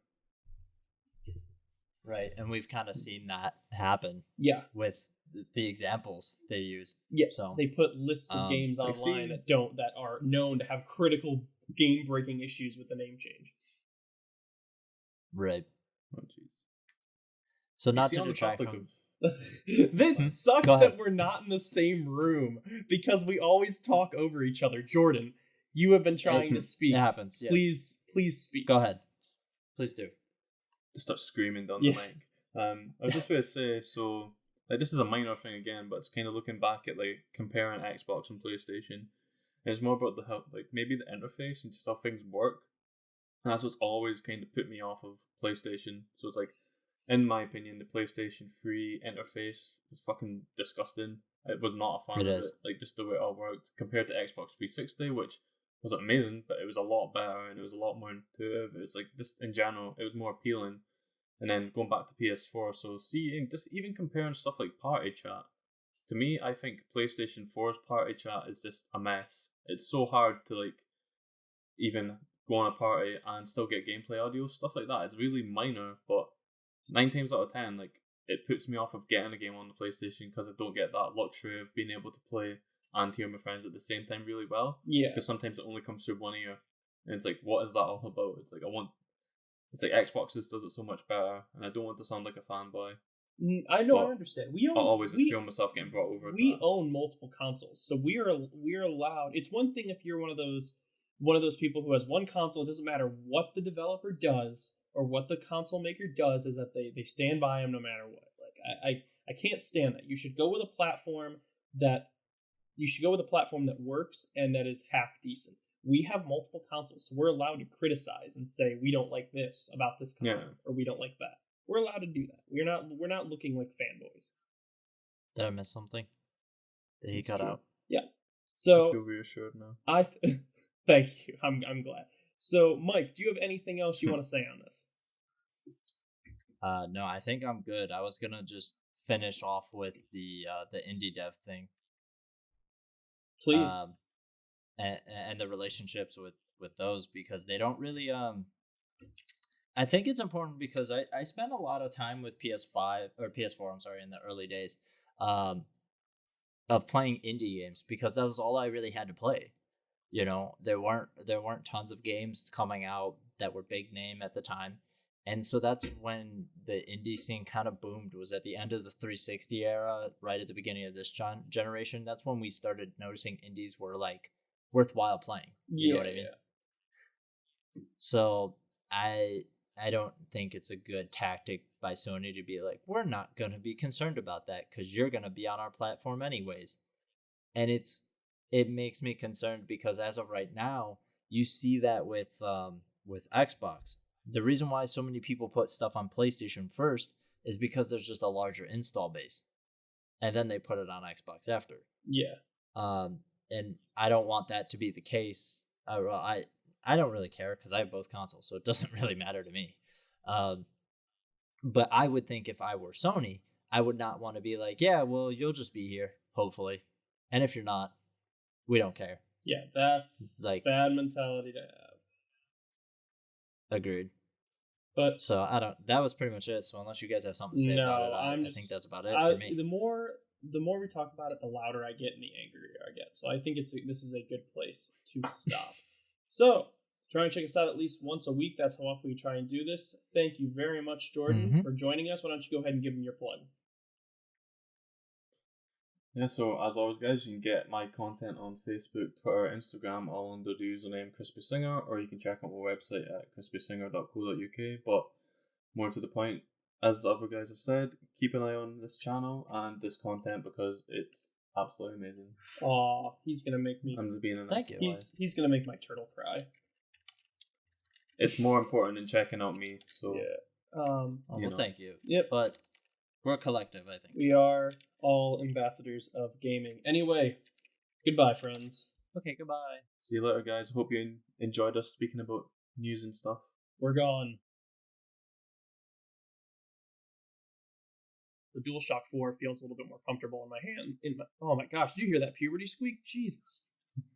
Right, and we've kind of seen that happen. Yeah. With the examples they use. Yeah. So they put lists of games online that are known to have critical game-breaking issues with the name change. Right. Oh, jeez. So not to detract from... This sucks that we're not in the same room, because we always talk over each other. Jordan, you have been trying to speak. It happens. Yeah. Please speak. Go ahead. Please do. Just start screaming down the mic. I was just going to say, so, like, this is a minor thing again, but it's kind of looking back at, like, comparing Xbox and PlayStation. It's more about maybe the interface and just how things work. And that's what's always kind of put me off of PlayStation. So it's like, in my opinion, the PlayStation 3 interface was fucking disgusting. It was not a fan of it. Like, just the way it all worked. Compared to Xbox 360, which was amazing, but it was a lot better and it was a lot more intuitive. It was like, just in general, it was more appealing. And then going back to PS4, so even comparing stuff like Party Chat to me, I think PlayStation 4's party chat is just a mess. It's so hard to like even go on a party and still get gameplay audio, stuff like that. It's really minor, but 9 times out of 10, like it puts me off of getting a game on the PlayStation because I don't get that luxury of being able to play and hear my friends at the same time really well. Yeah. Because sometimes it only comes through one ear, and it's like, what is that all about? It's like it's like Xbox just does it so much better, and I don't want to sound like a fanboy. I know, But I understand. We own, I always just we, feel myself getting brought over. we to that. own multiple consoles, so we're allowed. It's one thing if you're one of those people who has one console. It doesn't matter what the developer does or what the console maker does, is that they stand by them no matter what. Like I can't stand that. You should go with a platform that works and that is half decent. We have multiple consoles, so we're allowed to criticize and say we don't like this about this console or we don't like that. We're allowed to do that. We're not looking like fanboys. Did I miss something? Did he cut out? Yeah. I So feel reassured now. thank you. I'm glad. So Mike, do you have anything else you want to say on this? No, I think I'm good. I was gonna just finish off with the indie dev thing. Please. And the relationships with those, because they don't really I think it's important because I spent a lot of time with PS5 or PS4, I'm sorry, in the early days of playing indie games, because that was all I really had to play. You know, there weren't tons of games coming out that were big name at the time. And so that's when the indie scene kind of boomed, was at the end of the 360 era, right at the beginning of this generation. That's when we started noticing indies were like worthwhile playing. You know what I mean? Yeah. So I don't think it's a good tactic by Sony to be like, we're not going to be concerned about that because you're going to be on our platform anyways. And it makes me concerned because as of right now, you see that with Xbox. The reason why so many people put stuff on PlayStation first is because there's just a larger install base, and then they put it on Xbox after. Yeah. And I don't want that to be the case. I don't really care because I have both consoles, so it doesn't really matter to me. But I would think if I were Sony, I would not want to be like, yeah, well, you'll just be here, hopefully. And if you're not, we don't care. Yeah, that's like bad mentality to have. Agreed. But so that was pretty much it. So unless you guys have something to say about it, I think that's about it for me. The more we talk about it, the louder I get and the angrier I get. So I think this is a good place to stop. So try and check us out at least once a week. That's how often we try and do this. Thank you very much, Jordan, for joining us. Why don't you go ahead and give him your plug? Yeah, so as always, guys, you can get my content on Facebook, Twitter, Instagram, all under the username Crispy Singer, or you can check out my website at crispysinger.co.uk. But more to the point, as other guys have said, keep an eye on this channel and this content because it's absolutely amazing. Aw, he's gonna make me. I'm being Thank you. He's gonna make my turtle cry. It's more important than checking out me. So yeah. Thank you. Yep. But we're a collective, I think. We are all ambassadors of gaming. Anyway, goodbye, friends. Okay, goodbye. See you later, guys. Hope you enjoyed us speaking about news and stuff. We're gone. The DualShock 4 feels a little bit more comfortable in my hand. Oh my gosh, did you hear that puberty squeak? Jesus.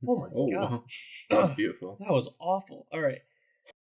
Oh my god. That's beautiful. That was awful. All right.